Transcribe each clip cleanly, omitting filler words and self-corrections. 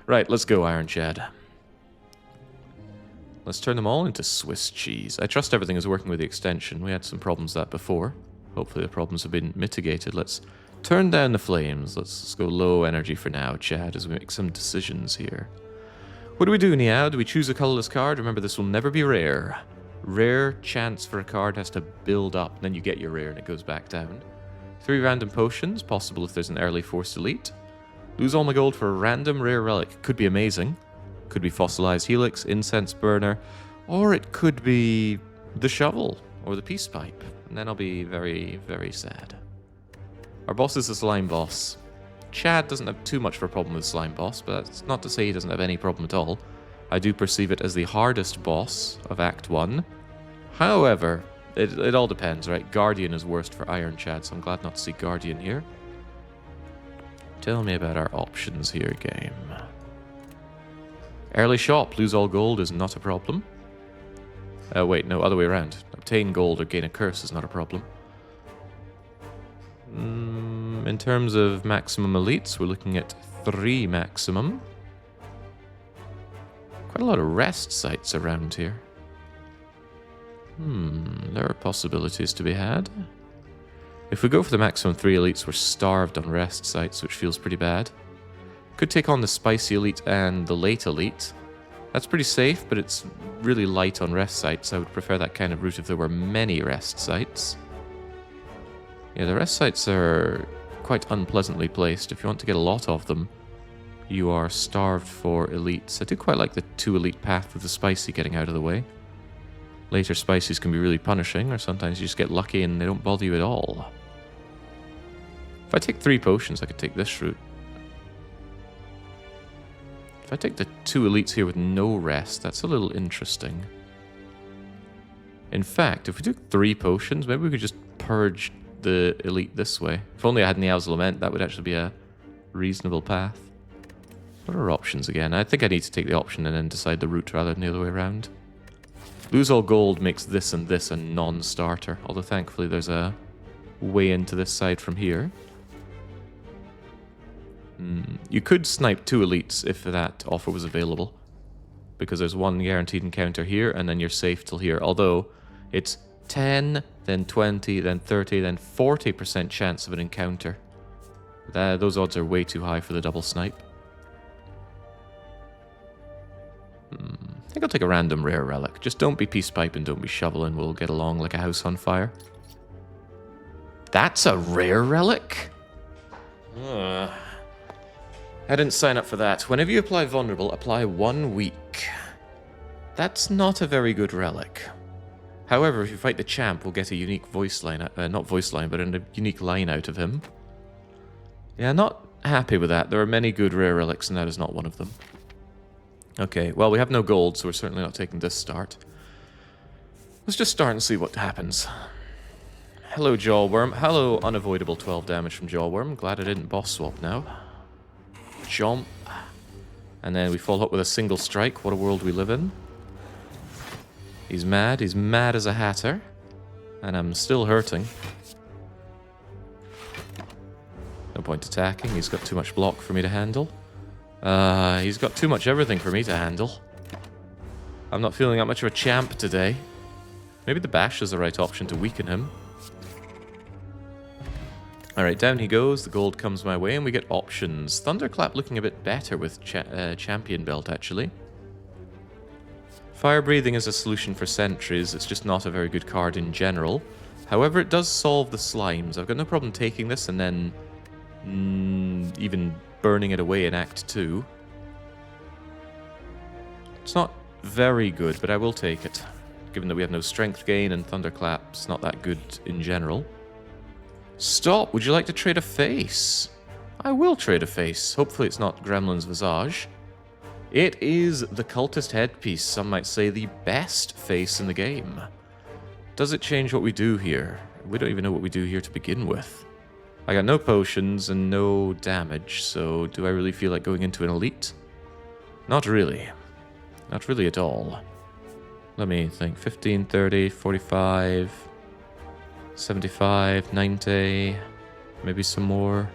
Right, let's go, Ironclad. Let's turn them all into Swiss cheese. I trust everything is working with the extension. We had some problems with that before. Hopefully the problems have been mitigated. Let's turn down the flames. Let's go low energy for now, Chad, as we make some decisions here. What do we do, Niao? Do we choose a colorless card? Remember, this will never be rare. Rare chance for a card has to build up, then you get your rare and it goes back down. 3 random potions, possible if there's an early forced elite. Lose all my gold for a random rare relic. Could be amazing. Could be fossilized helix, incense burner, or it could be the shovel or the peace pipe. And then I'll be very, very sad. Our boss is the slime boss. Chad doesn't have too much of a problem with slime boss, but that's not to say he doesn't have any problem at all. I do perceive it as the hardest boss of Act 1. However, it all depends, right? Guardian is worst for Ironclad, so I'm glad not to see Guardian here. Tell me about our options here, game. Early shop, lose all gold is not a problem. Wait, no, other way around. Obtain gold or gain a curse is not a problem. In terms of maximum elites, we're looking at 3 maximum. Quite a lot of rest sites around here. There are possibilities to be had. If we go for the maximum 3 elites, we're starved on rest sites, which feels pretty bad. Could take on the spicy elite and the late elite. That's pretty safe, but it's really light on rest sites. I would prefer that kind of route if there were many rest sites. Yeah, the rest sites are quite unpleasantly placed. If you want to get a lot of them, you are starved for elites. I do quite like the 2 elite path with the spicy getting out of the way. Later spices can be really punishing, or sometimes you just get lucky and they don't bother you at all. If I take 3 potions, I could take this route. If I take the 2 elites here with no rest, that's a little interesting. In fact, if we took 3 potions, maybe we could just purge the elite this way. If only I had Niao's Lament, that would actually be a reasonable path. What are options again? I think I need to take the option and then decide the route rather than the other way around. Lose all gold makes this and this a non-starter, although thankfully there's a way into this side from here. You could snipe 2 elites if that offer was available, because there's 1 guaranteed encounter here, and then you're safe till here. Although, it's 10, then 20, then 30, then 40% chance of an encounter. Those odds are way too high for the double snipe. I think I'll take a random rare relic. Just don't be peace pipe and don't be shoveling. We'll get along like a house on fire. That's a rare relic? I didn't sign up for that. Whenever you apply vulnerable, apply 1 week. That's not a very good relic. However, if you fight the champ, we'll get a unique voice line, not voice line, but a unique line out of him. Yeah, not happy with that. There are many good rare relics, and that is not one of them. Okay, well, we have no gold, so we're certainly not taking this start. Let's just start and see what happens. Hello, Jawworm. Hello, unavoidable 12 damage from Jawworm. Glad I didn't boss swap now. Jump. And then we follow up with a single strike. What a world we live in. He's mad. He's mad as a hatter. And I'm still hurting. No point attacking. He's got too much block for me to handle. He's got too much everything for me to handle. I'm not feeling that much of a champ today. Maybe the bash is the right option to weaken him. Alright, down he goes. The gold comes my way and we get options. Thunderclap looking a bit better with champion belt, actually. Fire breathing is a solution for sentries. It's just not a very good card in general. However, it does solve the slimes. I've got no problem taking this and then even burning it away in Act 2. It's not very good, but I will take it, given that we have no strength gain and Thunderclap's not that good in general. Stop! Would you like to trade a face? I will trade a face. Hopefully it's not Gremlin's Visage. It is the Cultist Headpiece, some might say the best face in the game. Does it change what we do here? We don't even know what we do here to begin with. I got no potions and no damage, so do I really feel like going into an elite? Not really. Not really at all. Let me think. 15, 30, 45... 75, 90, maybe some more,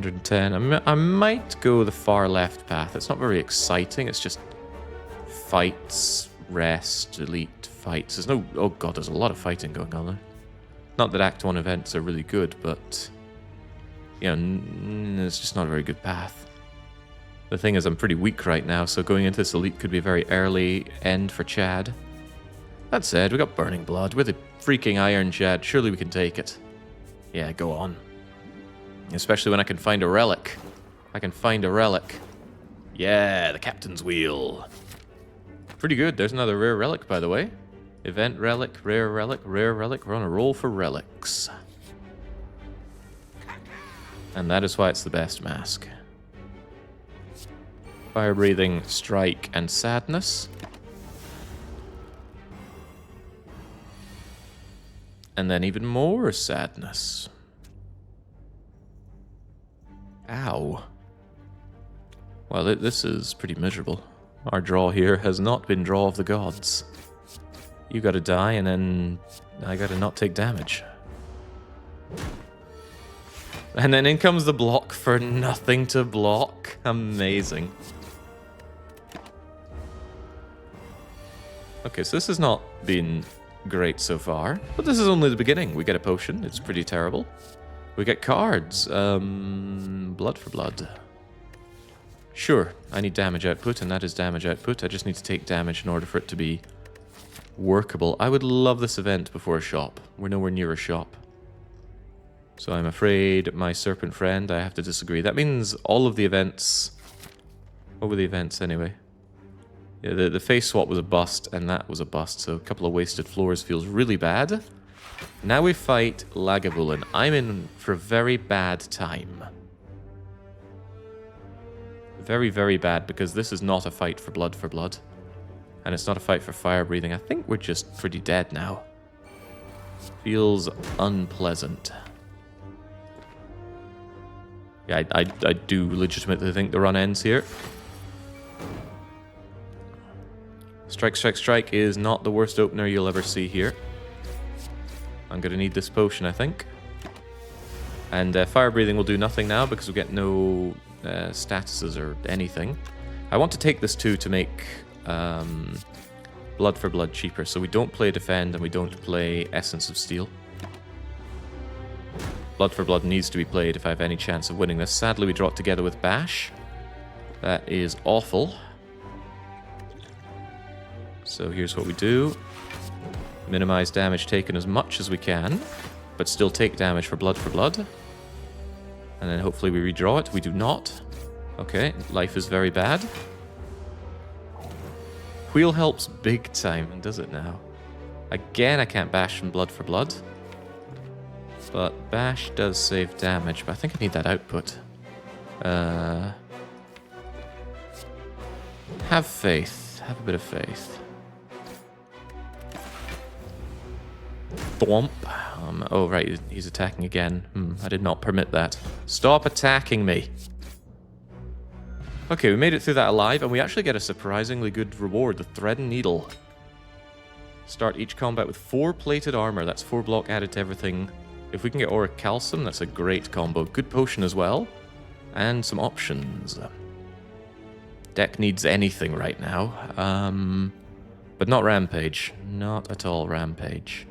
110. I might go the far left path. It's not very exciting. It's just fights, rest, elite, fights. There's no... Oh god, there's a lot of fighting going on there. Not that Act 1 events are really good, but... You know, it's just not a very good path. The thing is, I'm pretty weak right now, so going into this elite could be a very early end for Chad. That said, we got Burning Blood. We're the freaking Ironclad. Surely we can take it. Yeah, go on. Especially when I can find a relic. I can find a relic. Yeah, the Captain's Wheel. Pretty good. There's another rare relic, by the way. Event relic, rare relic, rare relic. We're on a roll for relics. And that is why it's the best mask. Fire breathing, strike, and sadness. And then even more sadness. Ow. Well, this is pretty miserable. Our draw here has not been draw of the gods. You gotta die, and then I gotta not take damage. And then in comes the block for nothing to block. Amazing. Okay, so this has not been great so far, but this is only the beginning. We get a potion. It's pretty terrible. We get cards. Blood for blood. Sure, I need damage output, and that is damage output. I just need to take damage in order for it to be workable. I would love this event before a shop. We're nowhere near a shop. So I'm afraid, my serpent friend, I have to disagree. That means all of the events... What were the events anyway? Yeah, the face swap was a bust, and that was a bust, so a couple of wasted floors feels really bad. Now we fight Lagavulin. I'm in for a very bad time. Very, very bad, because this is not a fight for blood, and it's not a fight for fire breathing. I think we're just pretty dead now. Feels unpleasant. Yeah, I do legitimately think the run ends here. Strike, strike, strike is not the worst opener you'll ever see here. I'm going to need this potion, I think. And fire breathing will do nothing now because we get no statuses or anything. I want to take this too to make blood for blood cheaper. So we don't play defend and we don't play Essence of Steel. Blood for blood needs to be played if I have any chance of winning this. Sadly, we draw it together with Bash. That is awful. So here's what we do. Minimize damage taken as much as we can, but still take damage for blood for blood. And then hopefully we redraw it. We do not. Okay, life is very bad. Wheel helps big time, does it now? Again, I can't bash from blood for blood. But bash does save damage, but I think I need that output. Have faith. Have a bit of faith. Thwomp. Oh, right, he's attacking again. I did not permit that. Stop attacking me. Okay, we made it through that alive, and we actually get a surprisingly good reward, the Thread and Needle. Start each combat with 4 plated armor. That's 4 block added to everything. If we can get Auric Calcium, that's a great combo. Good potion as well. And some options. Deck needs anything right now. But not Rampage. Not at all Rampage.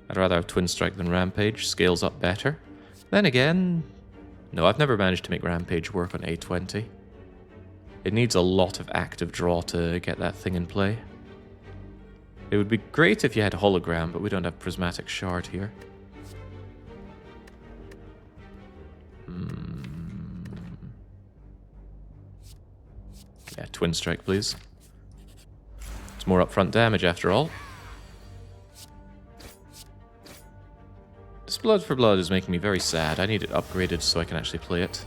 I'd rather have Twin Strike than Rampage. Scales up better. Then again... No, I've never managed to make Rampage work on A20. It needs a lot of active draw to get that thing in play. It would be great if you had a hologram, but we don't have Prismatic Shard here. Yeah, Twin Strike, please. It's more upfront damage after all. This blood for blood is making me very sad. I need it upgraded so I can actually play it.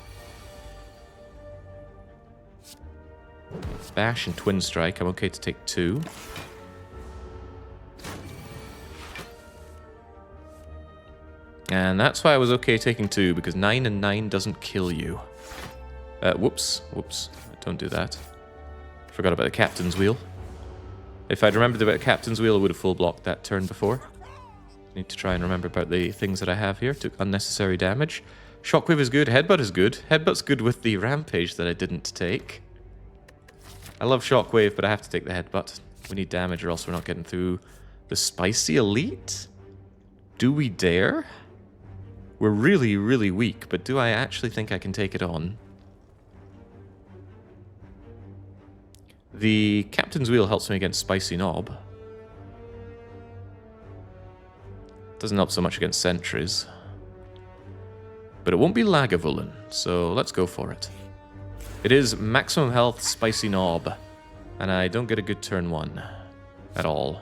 Bash and Twin Strike. I'm okay to take 2. And that's why I was okay taking 2, because 9 and 9 doesn't kill you. Whoops. Don't do that. Forgot about the Captain's Wheel. If I'd remembered about the Captain's Wheel, I would have full blocked that turn before. Need to try and remember about the things that I have here. Took unnecessary damage. Shockwave is good. Headbutt is good. Headbutt's good with the Rampage that I didn't take. I love Shockwave, but I have to take the Headbutt. We need damage or else we're not getting through the Spicy Elite. Do we dare? We're really, really weak, but do I actually think I can take it on? The Captain's Wheel helps me against Spicy Knob. Doesn't help so much against sentries. But it won't be Lagavulin, so let's go for it. It is maximum health Spicy Knob, and I don't get a good turn 1 at all.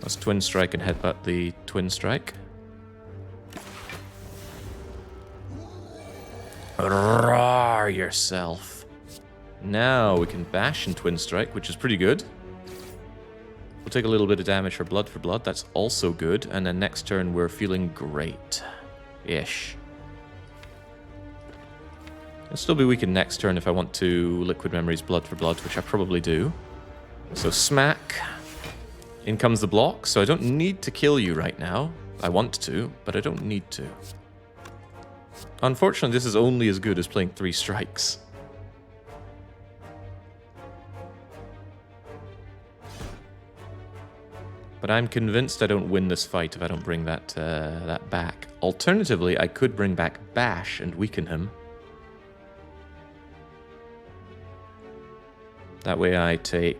Let's Twin Strike and Headbutt the Twin Strike. Roar yourself. Now we can bash and Twin Strike, which is pretty good. We'll take a little bit of damage for blood. That's also good. And then next turn we're feeling great-ish. I'll still be weakened next turn if I want to Liquid Memories blood, which I probably do. So smack. In comes the block. So I don't need to kill you right now. I want to, but I don't need to. Unfortunately, this is only as good as playing 3 strikes. But I'm convinced I don't win this fight if I don't bring that back. Alternatively, I could bring back Bash and weaken him. That way I take...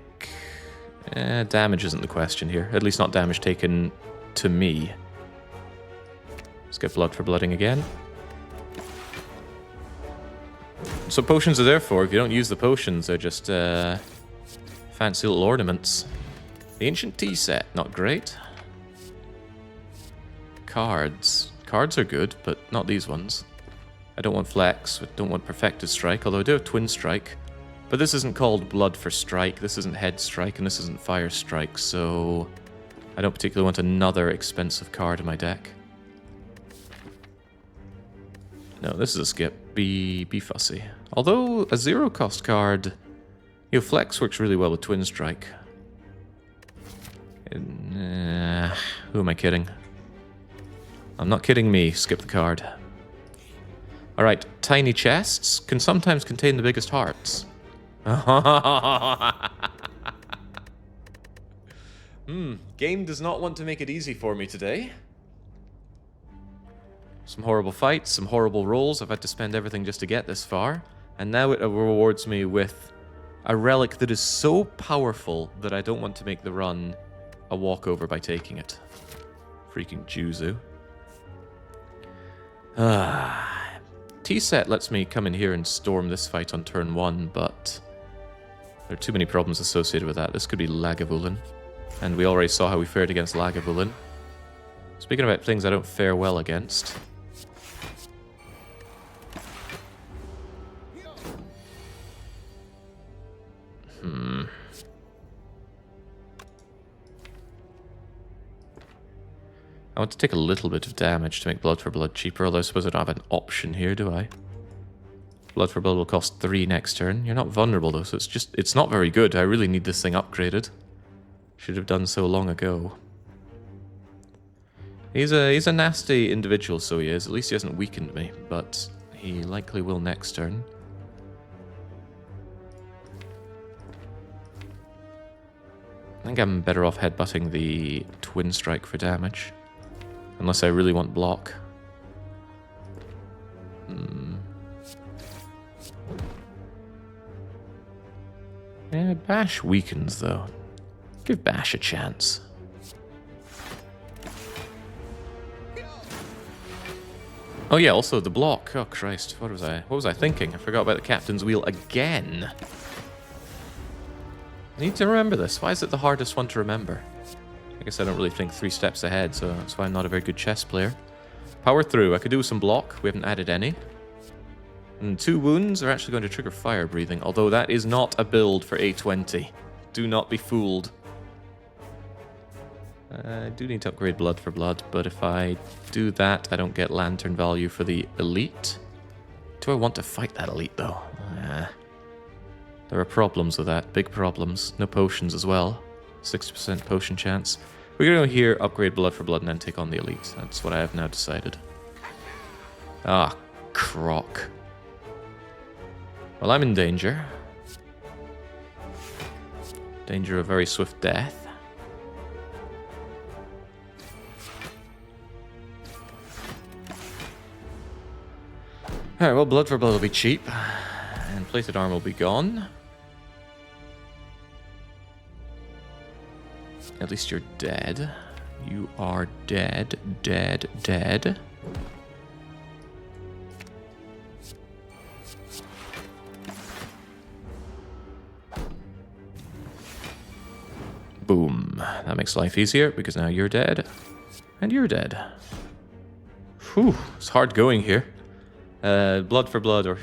damage isn't the question here. At least not damage taken to me. Let's get blood for blooding again. So potions are there for. If you don't use the potions, they're just fancy little ornaments. The Ancient Tea Set, not great. Cards. Cards are good, but not these ones. I don't want Flex, I don't want Perfected Strike, although I do have Twin Strike. But this isn't called Blood for Strike, this isn't Head Strike, and this isn't Fire Strike, so... I don't particularly want another expensive card in my deck. No, this is a skip. Be fussy. Although, a 0-cost card... You know, Flex works really well with Twin Strike. Who am I kidding? I'm not kidding me. Skip the card. Alright, tiny chests can sometimes contain the biggest hearts. Game does not want to make it easy for me today. Some horrible fights, some horrible rolls. I've had to spend everything just to get this far. And now it rewards me with a relic that is so powerful that I don't want to make the run a walkover by taking it. Freaking Juzu. T-set lets me come in here and storm this fight on turn 1, but there are too many problems associated with that. This could be Lagavulin, and we already saw how we fared against Lagavulin. Speaking about things I don't fare well against... I want to take a little bit of damage to make Blood for Blood cheaper, although I suppose I don't have an option here, do I? Blood for Blood will cost 3 next turn. You're not vulnerable though, so it's not very good. I really need this thing upgraded. Should have done so long ago. He's a nasty individual, so he is. At least he hasn't weakened me, but he likely will next turn. I think I'm better off headbutting the Twin Strike for damage. Unless I really want block. Yeah, Bash weakens, though. Give Bash a chance. Oh yeah, also the block. Oh Christ, what was I thinking? I forgot about the Captain's Wheel again. I need to remember this. Why is it the hardest one to remember? I guess I don't really think 3 steps ahead, so that's why I'm not a very good chess player. Power through. I could do some block. We haven't added any. And 2 wounds are actually going to trigger fire breathing, although that is not a build for A20. Do not be fooled. I do need to upgrade Blood for Blood, but if I do that, I don't get Lantern value for the Elite. Do I want to fight that Elite, though? There are problems with that. Big problems. No potions as well. 60% potion chance. We're going to go here, upgrade Blood for Blood, and then take on the Elite. That's what I have now decided. Ah, croc. Well, I'm in danger. Danger of very swift death. Alright, well, blood for blood will be cheap. And plated armor will be gone. At least you're dead. You are dead, dead, dead. Boom. That makes life easier because now you're dead. And you're dead. Whew, it's hard going here. Blood for blood or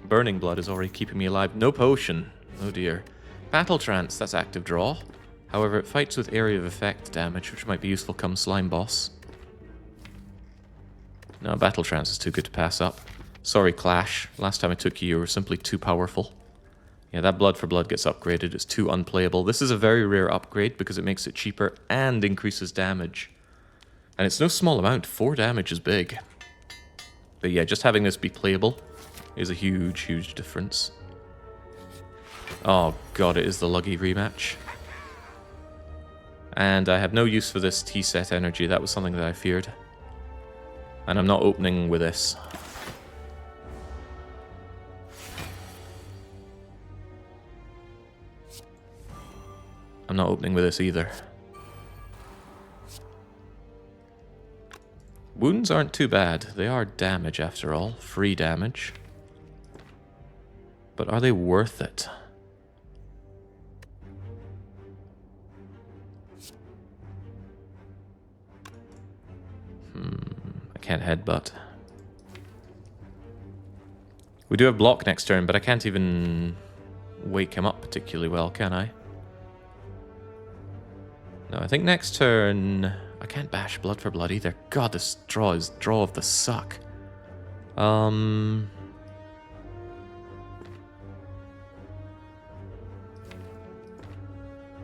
burning blood is already keeping me alive. No potion. Oh dear. Battle trance, that's active draw. However, it fights with area of effect damage, which might be useful come slime boss. No, battle trance is too good to pass up. Sorry, Clash. Last time I took you, you were simply too powerful. Yeah, that blood for blood gets upgraded. It's too unplayable. This is a very rare upgrade because it makes it cheaper and increases damage. And it's no small amount. 4 damage is big. But yeah, just having this be playable is a huge, huge difference. Oh god, it is the Luggy rematch. And I have no use for this T-set energy. That was something that I feared. And I'm not opening with this. I'm not opening with this either. Wounds aren't too bad. They are damage after all. Free damage. But are they worth it? I can't headbutt. We do have block next turn, but I can't even wake him up particularly well, can I? No, I think next turn... I can't bash blood for blood either. God, this draw is draw of the suck. I'm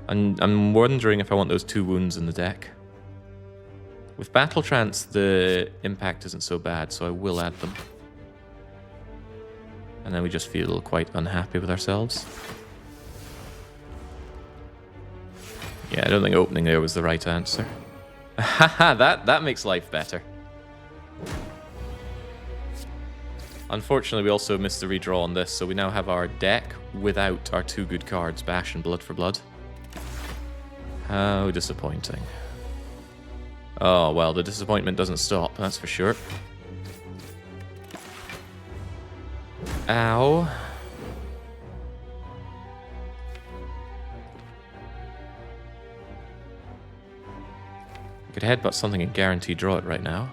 wondering if I want those 2 wounds in the deck. With Battle Trance, the impact isn't so bad, so I will add them. And then we just feel quite unhappy with ourselves. Yeah, I don't think opening there was the right answer. Haha, that makes life better. Unfortunately, we also missed the redraw on this, so we now have our deck without our 2 good cards, Bash and Blood for Blood. How disappointing. Oh, well, the disappointment doesn't stop, that's for sure. Ow. Could headbutt something and guarantee draw it right now.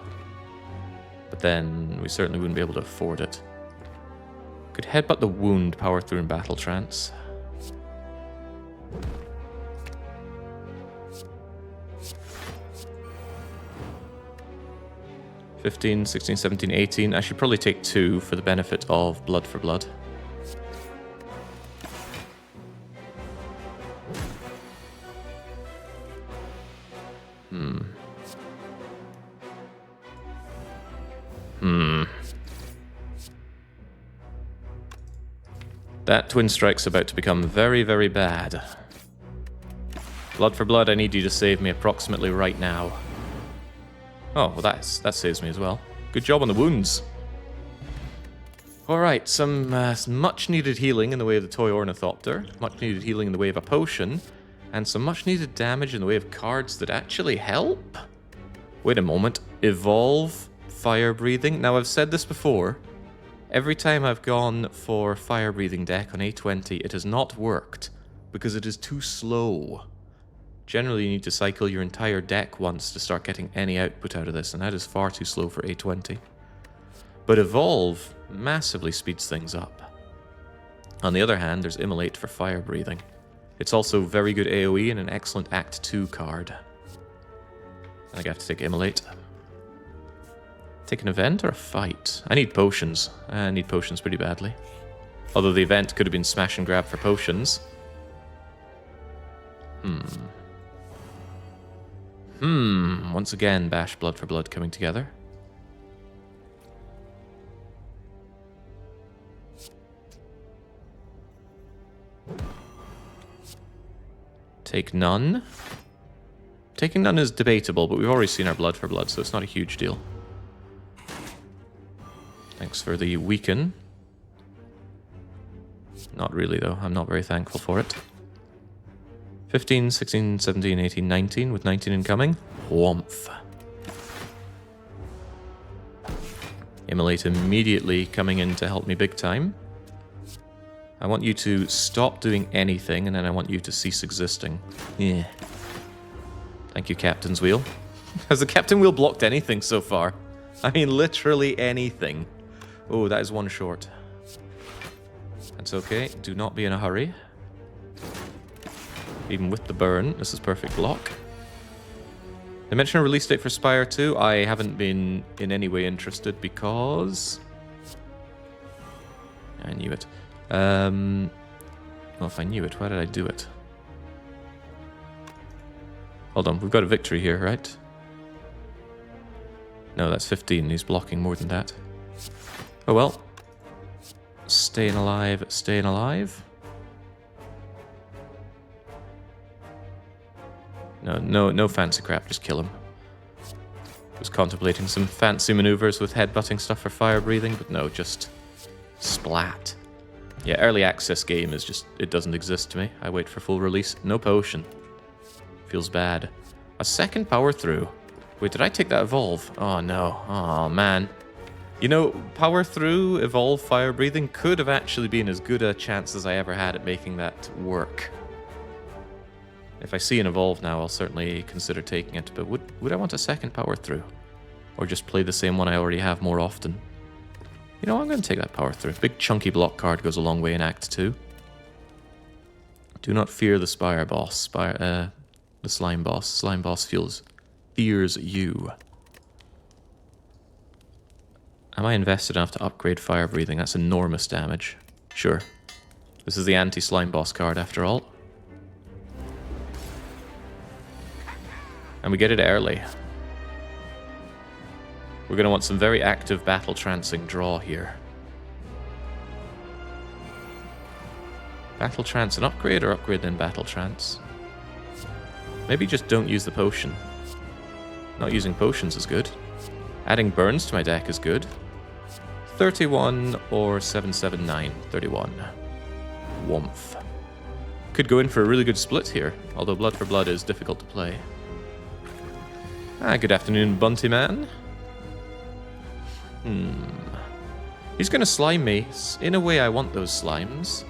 But then we certainly wouldn't be able to afford it. Could headbutt the wound, power through and battle trance. $15, $16, $17, $18. I should probably take 2 for the benefit of blood for blood. That Twin Strike's about to become very, very bad. Blood for blood, I need you to save me approximately right now. Oh, well that saves me as well. Good job on the wounds. Alright, some much needed healing in the way of the Toy Ornithopter, much needed healing in the way of a potion, and some much needed damage in the way of cards that actually help? Wait a moment. Evolve Fire Breathing. Now I've said this before. Every time I've gone for Fire Breathing deck on A20, it has not worked because it is too slow. Generally, you need to cycle your entire deck once to start getting any output out of this, and that is far too slow for A20. But Evolve massively speeds things up. On the other hand, there's Immolate for Fire Breathing. It's also very good AoE and an excellent Act 2 card. I think I have to take Immolate. Take an event or a fight? I need potions. I need potions pretty badly. Although the event could have been smash and grab for potions. Once again, Bash Blood for Blood coming together. Take none. Taking none is debatable, but we've already seen our blood for blood, so it's not a huge deal. Thanks for the weaken. Not really, though. I'm not very thankful for it. 15, 16, 17, 18, 19, with 19 incoming. Whomph. Immolate immediately coming in to help me big time. I want you to stop doing anything, and then I want you to cease existing. Yeah. Thank you, Captain's Wheel. Has the Captain Wheel blocked anything so far? I mean, literally anything. Oh, that is one short. That's okay. Do not be in a hurry. Even with the burn, this is perfect block. They mentioned a release date for Spire 2. I haven't been in any way interested because... I knew it. Well, if I knew it, why did I do it? Hold on, we've got a victory here, right? No, that's 15. He's blocking more than that. Oh well. Staying alive, staying alive. No fancy crap, just kill him. Was contemplating some fancy maneuvers with headbutting stuff for fire breathing, but no, just splat. Yeah, early access game is just, it doesn't exist to me. I wait for full release. No potion. Feels bad. A second power through. Wait, did I take that evolve? Oh no. Oh man. You know, power through, evolve, fire breathing could have actually been as good a chance as I ever had at making that work. If I see an evolve now, I'll certainly consider taking it, but would I want a second power through? Or just play the same one I already have more often? You know, I'm going to take that power through. Big chunky block card goes a long way in Act 2. Do not fear the Spire boss. The slime boss. Slime boss fears you. Am I invested enough to upgrade fire breathing? That's enormous damage. Sure. This is the anti-slime boss card after all. And we get it early. We're going to want some very active battle trancing draw here. Battle trance an upgrade or upgrade then battle trance? Maybe just don't use the potion. Not using potions is good. Adding burns to my deck is good. 31 or 779. 31. Woomph. Could go in for a really good split here, although blood for blood is difficult to play. Ah, good afternoon, Bunty Man. He's going to slime me. In a way, I want those slimes.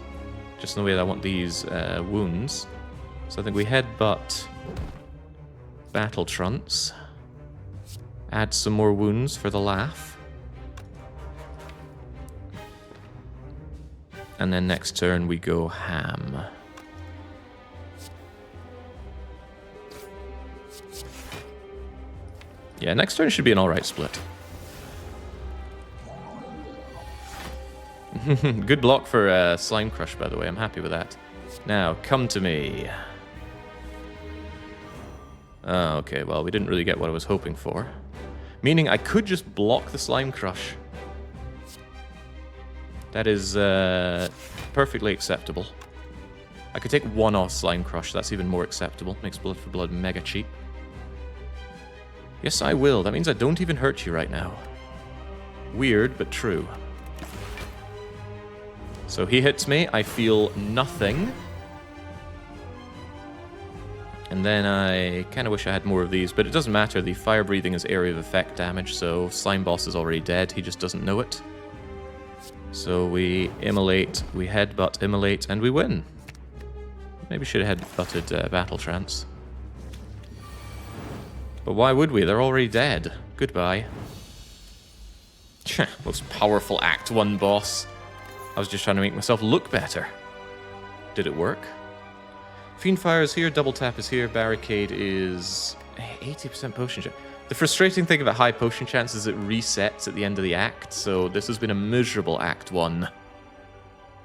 Just in the way that I want these wounds. So I think we headbutt Battle Trunce. Add some more wounds for the laugh. And then next turn we go ham. Yeah, next turn should be an alright split. Good block for Slime Crush, by the way. I'm happy with that. Now, come to me. Oh, okay, well, we didn't really get what I was hoping for. Meaning I could just block the Slime Crush. That is perfectly acceptable. I could take one off Slime Crush. That's even more acceptable. Makes blood for blood mega cheap. Yes, I will. That means I don't even hurt you right now. Weird, but true. So he hits me. I feel nothing. And then I kind of wish I had more of these, but it doesn't matter. The fire breathing is area of effect damage, so Slime Boss is already dead. He just doesn't know it. So we immolate, we headbutt, immolate, and we win. Maybe should have headbutted Battle Trance. But why would we? They're already dead. Goodbye. Most powerful Act 1 boss. I was just trying to make myself look better. Did it work? Fiendfire is here, Double Tap is here, Barricade is 80% potion chance. The frustrating thing about high potion chance is it resets at the end of the act, so this has been a miserable Act 1.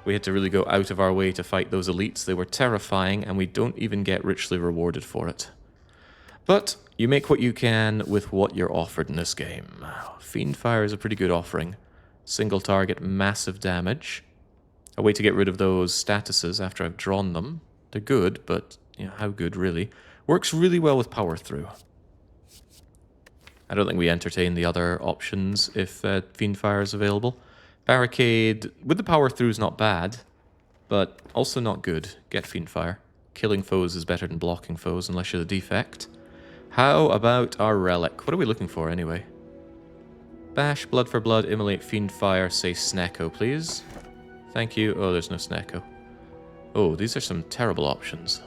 We had to really go out of our way to fight those elites. They were terrifying, and we don't even get richly rewarded for it. But you make what you can with what you're offered in this game. Fiendfire is a pretty good offering. Single target, massive damage. A way to get rid of those statuses after I've drawn them. They're good, but how good, really. Works really well with power through. I don't think we entertain the other options if Fiendfire is available. Barricade, with the power through, is not bad, but also not good. Get Fiendfire. Killing foes is better than blocking foes, unless you're the defect. How about our relic? What are we looking for, anyway? Bash, Blood for Blood, Immolate, Fiendfire, say Snecko, please. Thank you. Oh, there's no Snecko. Oh, these are some terrible options.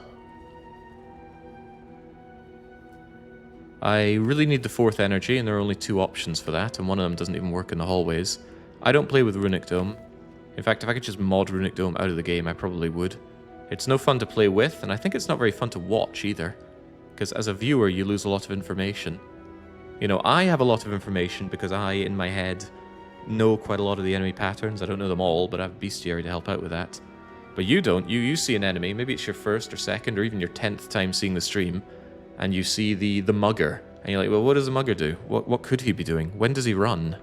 I really need the 4th energy, and there are only 2 options for that, and one of them doesn't even work in the hallways. I don't play with Runic Dome. In fact, if I could just mod Runic Dome out of the game, I probably would. It's no fun to play with, and I think it's not very fun to watch either. Because as a viewer, you lose a lot of information. You know, I have a lot of information because I, in my head, know quite a lot of the enemy patterns. I don't know them all, but I have Bestiary to help out with that. But you don't. You see an enemy, maybe it's your 1st or 2nd or even your 10th time seeing the stream, and you see the mugger, and you're like, well, what does the mugger do? What could he be doing? When does he run?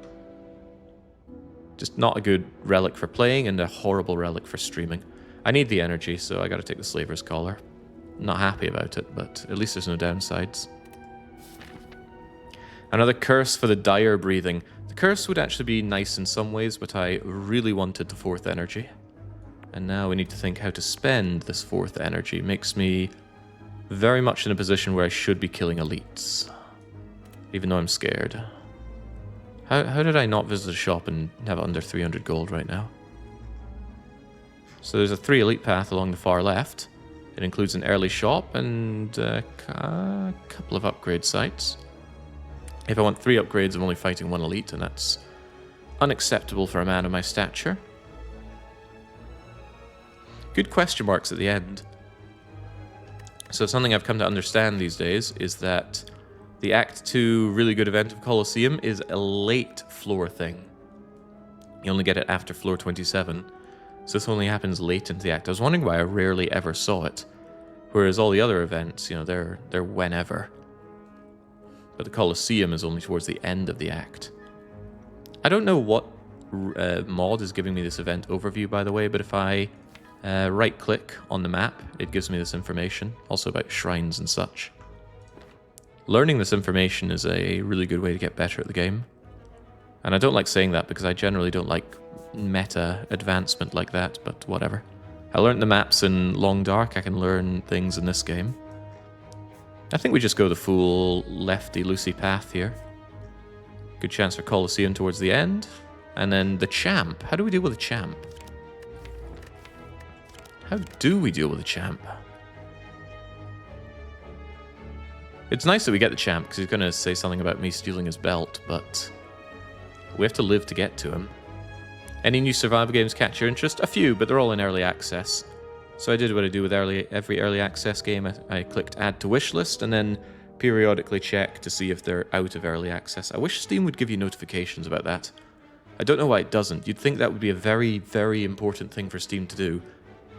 Just not a good relic for playing, and a horrible relic for streaming. I need the energy, so I gotta take the Slaver's Collar. I'm not happy about it, but at least there's no downsides. Another curse for the dire breathing. The curse would actually be nice in some ways, but I really wanted the 4th energy. And now we need to think how to spend this 4th energy. Makes me very much in a position where I should be killing elites. Even though I'm scared. How did I not visit a shop and have under 300 gold right now? So there's a 3 elite path along the far left. It includes an early shop and a couple of upgrade sites. If I want 3 upgrades, I'm only fighting 1 elite, and that's unacceptable for a man of my stature. Good question marks at the end. So something I've come to understand these days is that the Act 2 really good event of Colosseum is a late floor thing. You only get it after floor 27. So this only happens late into the act. I was wondering why I rarely ever saw it. Whereas all the other events, you know, they're whenever. But the Colosseum is only towards the end of the act. I don't know what mod is giving me this event overview, by the way, but if I right-click on the map, it gives me this information, also about shrines and such. Learning this information is a really good way to get better at the game. And I don't like saying that because I generally don't like meta advancement like that, but whatever. I learned the maps in Long Dark, I can learn things in this game. I think we just go the full lefty-loosey path here. Good chance for Colosseum towards the end. And then the champ. How do we deal with the champ? How do we deal with the champ? It's nice that we get the champ, because he's going to say something about me stealing his belt, but we have to live to get to him. Any new survival games catch your interest? A few, but they're all in early access. So I did what I do with every early access game. I clicked add to wishlist, and then periodically check to see if they're out of early access. I wish Steam would give you notifications about that. I don't know why it doesn't. You'd think that would be a very, very important thing for Steam to do.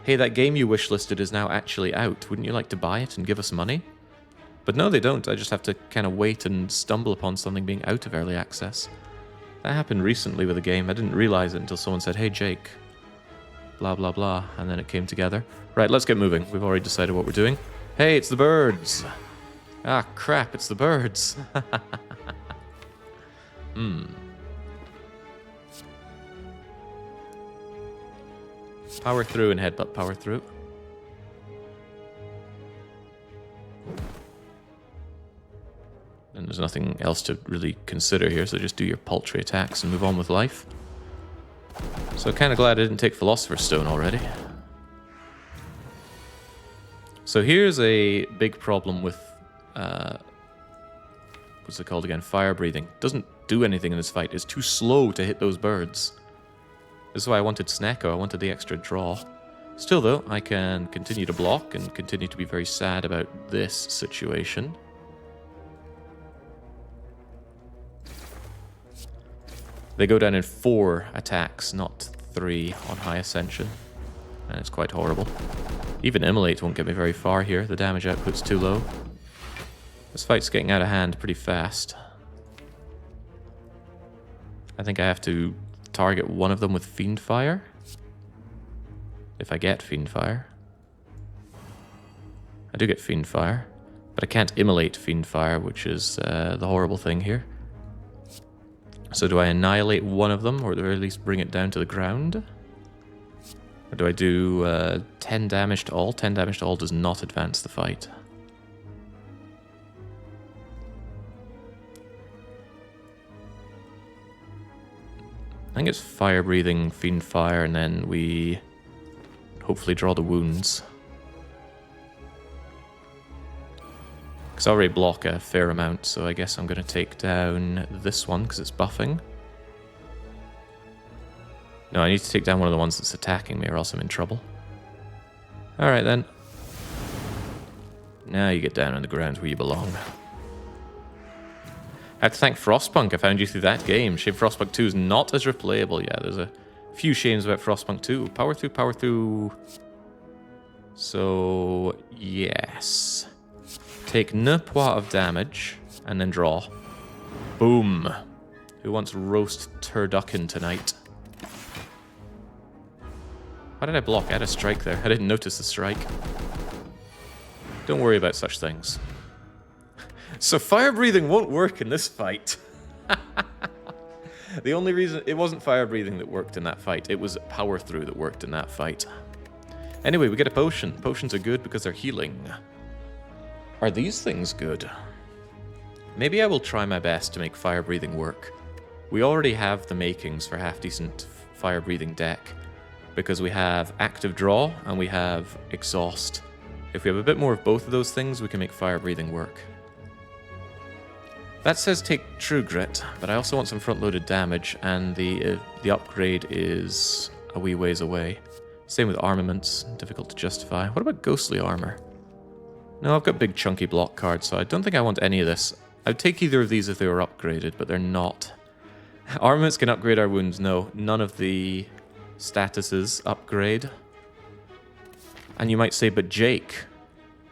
Hey, that game you wishlisted is now actually out. Wouldn't you like to buy it and give us money? But no, they don't. I just have to kind of wait and stumble upon something being out of early access. That happened recently with a game. I didn't realize it until someone said, hey, Jake, blah, blah, blah, and then it came together. Right, let's get moving. We've already decided what we're doing. Hey, it's the birds. Ah, crap, it's the birds. Power through and headbutt power through. And there's nothing else to really consider here, so just do your paltry attacks and move on with life. So kind of glad I didn't take Philosopher's Stone already. So here's a big problem with, what's it called again? Fire breathing. Doesn't do anything in this fight. It's too slow to hit those birds. This is why I wanted Snecko. I wanted the extra draw. Still though, I can continue to block and continue to be very sad about this situation. They go down in 4 attacks, not 3 on High Ascension. And it's quite horrible. Even Immolate won't get me very far here. The damage output's too low. This fight's getting out of hand pretty fast. I think I have to target one of them with Fiendfire. If I get Fiendfire. I do get Fiend Fire, but I can't immolate Fiend Fire, which is the horrible thing here. So do I annihilate one of them, or at the very least bring it down to the ground? Or do I do 10 damage to all? 10 damage to all does not advance the fight. I think it's Fire Breathing, Fiend Fire, and then we hopefully draw the wounds. Because I already block a fair amount, so I guess I'm going to take down this one because it's buffing. No, I need to take down one of the ones that's attacking me or else I'm in trouble. Alright then. Now you get down on the ground where you belong. I have to thank Frostpunk, I found you through that game. Shame Frostpunk 2 is not as replayable. Yeah, there's a few shames about Frostpunk 2. Power through, power through. So, yes. Take 9 points of damage, and then draw. Boom. Who wants roast turducken tonight? Why did I block? I had a strike there. I didn't notice the strike. Don't worry about such things. So fire breathing won't work in this fight. The only reason... It wasn't fire breathing that worked in that fight. It was power through that worked in that fight. Anyway, we get a potion. Potions are good because they're healing. Are these things good? Maybe I will try my best to make fire breathing work. We already have the makings for a half-decent fire breathing deck because we have active draw and we have exhaust. If we have a bit more of both of those things, we can make fire breathing work. That says take True Grit, but I also want some front-loaded damage, and the upgrade is a wee ways away. Same with armaments, difficult to justify. What about ghostly armor? No, I've got big chunky block cards, so I don't think I want any of this. I'd take either of these if they were upgraded, but they're not. Armaments can upgrade our wounds. No, none of the statuses upgrade. And you might say, but Jake,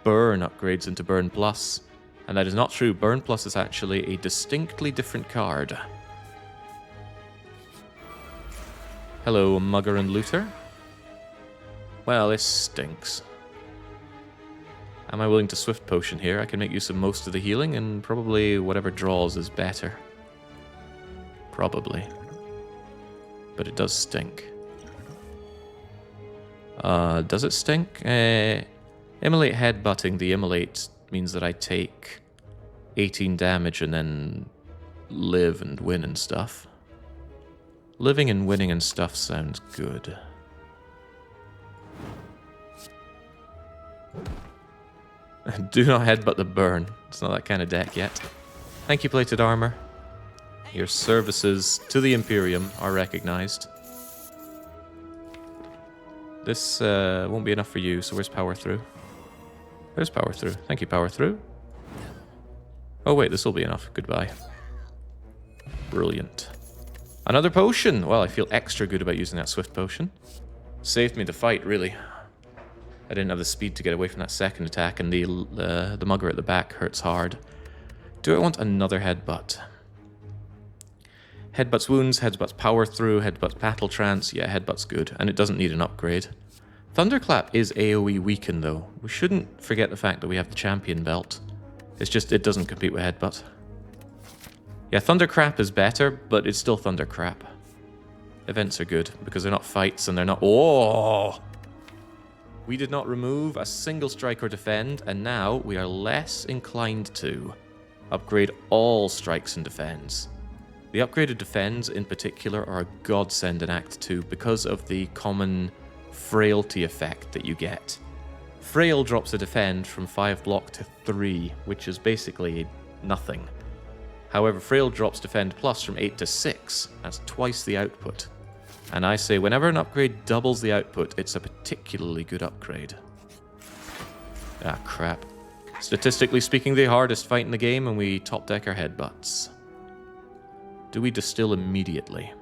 Burn upgrades into Burn Plus. And that is not true. Burn Plus is actually a distinctly different card. Hello, Mugger and Looter. Well, this stinks. Am I willing to Swift Potion here? I can make use of most of the healing, and probably whatever draws is better. Probably. But it does stink. Does it stink? Immolate Headbutting. The Immolate means that I take 18 damage and then live and win and stuff. Living and winning and stuff sounds good. Do not headbutt the burn. It's not that kind of deck yet. Thank you, Plated Armor. Your services to the Imperium are recognized. This won't be enough for you, so where's Power Through? There's Power Through. Thank you, Power Through. Oh wait, this will be enough. Goodbye. Brilliant. Another potion! Well, I feel extra good about using that Swift Potion. Saved me the fight, really. I didn't have the speed to get away from that second attack, and the mugger at the back hurts hard. Do I want another headbutt? Headbutts wounds, headbutts power through, headbutts battle trance. Yeah, headbutt's good, and it doesn't need an upgrade. Thunderclap is AoE weakened, though. We shouldn't forget the fact that we have the champion belt. It's just, it doesn't compete with headbutt. Yeah, Thundercrap is better, but it's still Thundercrap. Events are good, because they're not fights, and they're not... Oh! We did not remove a single strike or defend, and now we are less inclined to upgrade all strikes and defends. The upgraded defends, in particular, are a godsend in Act 2 because of the common frailty effect that you get. Frail drops a defend from 5 block to 3, which is basically nothing. However, Frail drops defend plus from 8 to 6. That's twice the output. And I say, whenever an upgrade doubles the output, it's a particularly good upgrade. Ah, crap. Statistically speaking, the hardest fight in the game, and we top deck our headbutts. Do we distill immediately?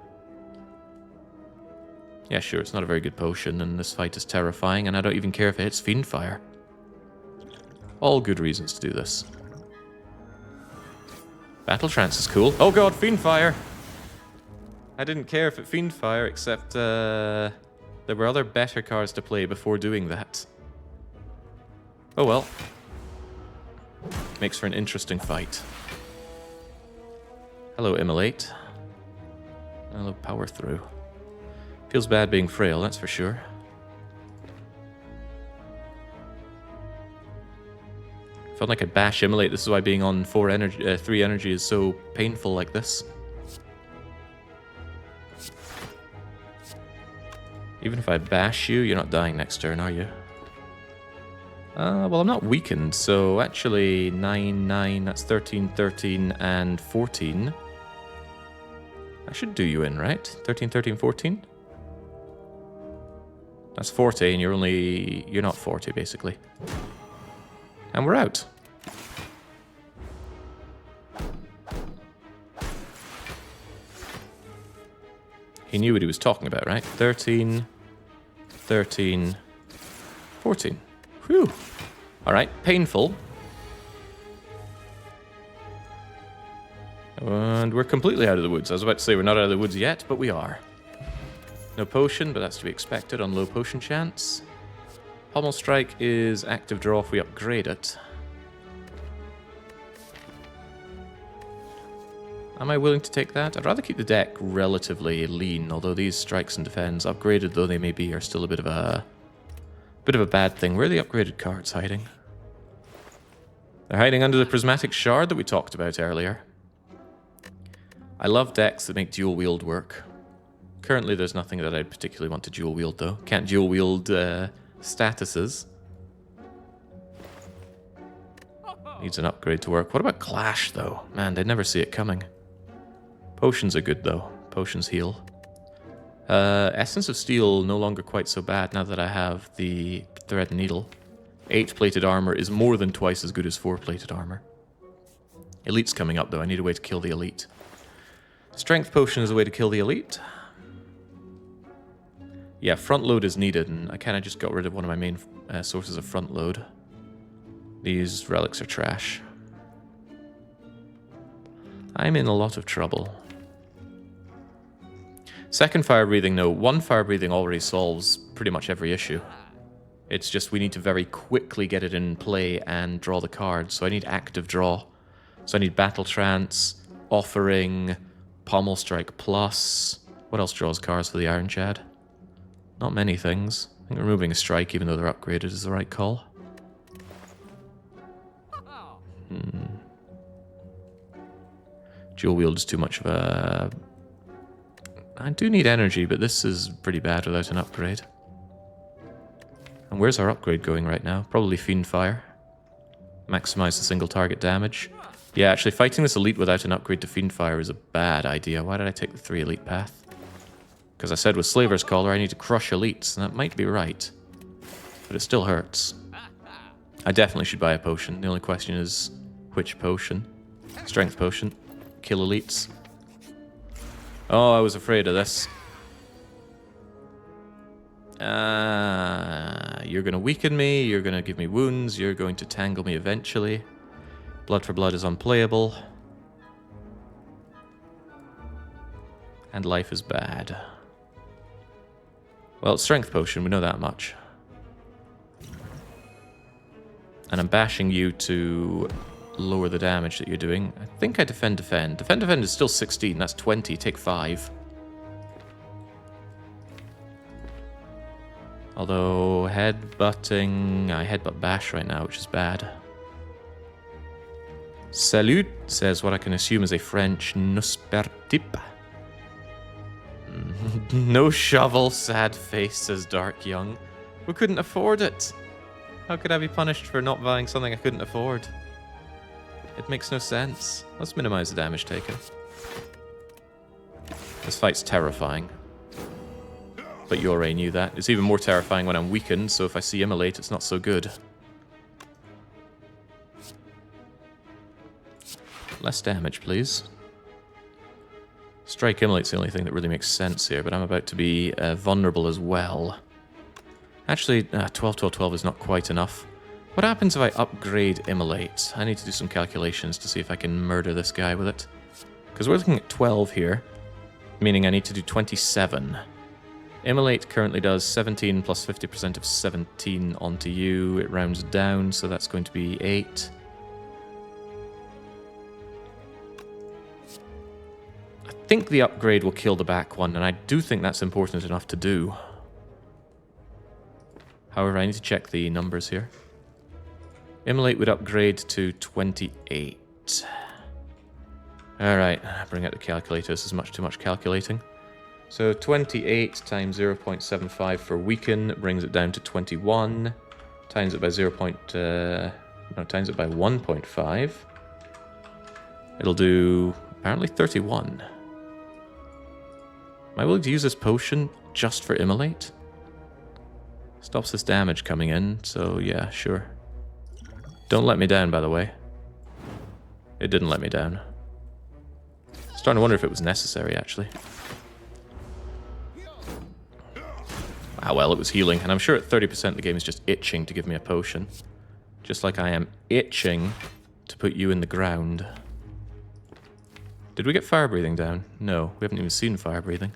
Yeah, sure, it's not a very good potion, and this fight is terrifying, and I don't even care if it hits Fiend Fire. All good reasons to do this. Battle Trance is cool. Oh god, Fiend Fire! I didn't care if it Fiend Fire, except there were other better cards to play before doing that. Oh well. Makes for an interesting fight. Hello, Immolate. Hello, Power Through. Feels bad being frail, that's for sure. Felt like I'd bash Immolate. This is why being on 3 energy is so painful like this. Even if I bash you, you're not dying next turn, are you? Well, I'm not weakened, so actually 9, 9, that's 13, 13, and 14. I should do you in, right? 13, 13, 14? That's 40, and you're not 40, basically. And we're out. He knew what he was talking about, right? 13, 13, 14. Whew. Alright, painful. And we're completely out of the woods. I was about to say we're not out of the woods yet, but we are. No potion, but that's to be expected on low potion chance. Pommel Strike is active draw if we upgrade it. Am I willing to take that? I'd rather keep the deck relatively lean, although these strikes and defense, upgraded though they may be, are still a bit of a bad thing. Where are the upgraded cards hiding? They're hiding under the prismatic shard that we talked about earlier. I love decks that make dual wield work. Currently there's nothing that I particularly want to dual wield though. Can't dual wield statuses. Needs an upgrade to work. What about Clash though? Man, they'd never see it coming. Potions are good though. Potions heal. Essence of Steel no longer quite so bad now that I have the Thread and Needle. 8-plated armor is more than twice as good as 4-plated armor. Elite's coming up though. I need a way to kill the Elite. Strength Potion is a way to kill the Elite. Yeah, front load is needed, and I kind of just got rid of one of my main sources of front load. These relics are trash. I'm in a lot of trouble. Second Fire Breathing, no. 1 Fire Breathing already solves pretty much every issue. It's just we need to very quickly get it in play and draw the cards. So I need active draw. So I need Battle Trance, Offering, Pommel Strike Plus. What else draws cards for the Ironclad? Not many things. I think removing a strike, even though they're upgraded, is the right call. Dual wield is too much of a... I do need energy, but this is pretty bad without an upgrade. And where's our upgrade going right now? Probably Fiend Fire. Maximize the single target damage. Yeah, actually fighting this Elite without an upgrade to Fiend Fire is a bad idea. Why did I take the 3 Elite path? Because I said with Slaver's Collar I need to crush Elites, and that might be right. But it still hurts. I definitely should buy a potion. The only question is, which potion? Strength Potion. Kill Elites. Oh, I was afraid of this. You're going to weaken me, you're going to give me wounds, you're going to tangle me eventually. Blood for Blood is unplayable. And life is bad. Well, Strength Potion, we know that much. And I'm bashing you to lower the damage that you're doing. I think I Defend. Defend is still 16, that's 20, take 5. Although, headbutting... I headbutt bash right now, which is bad. Salut says what I can assume is a French Nuspertip. No shovel, sad face, says Dark Young. We couldn't afford it. How could I be punished for not buying something I couldn't afford? It makes no sense. Let's minimize the damage taken. This fight's terrifying. But you already knew that. It's even more terrifying when I'm weakened, so if I see Immolate, it's not so good. Less damage, please. Strike Immolate's the only thing that really makes sense here, but I'm about to be vulnerable as well. Actually, 12, 12, 12 is not quite enough. What happens if I upgrade Immolate? I need to do some calculations to see if I can murder this guy with it. Because we're looking at 12 here, meaning I need to do 27. Immolate currently does 17 plus 50% of 17 onto you. It rounds down, so that's going to be 8. I think the upgrade will kill the back one, and I do think that's important enough to do. However, I need to check the numbers here. Immolate would upgrade to 28. Alright, bring out the calculator. This is much too much calculating. So 28 times 0.75 for weaken brings it down to 21. Times it by times it by 1.5. It'll do apparently 31. Am I willing to use this potion just for Immolate? Stops this damage coming in, so yeah, sure. Don't let me down, by the way. It didn't let me down. Starting to wonder if it was necessary, actually. Ah, well, it was healing, and I'm sure at 30% the game is just itching to give me a potion. Just like I am itching to put you in the ground. Did we get fire breathing down? No, we haven't even seen fire breathing.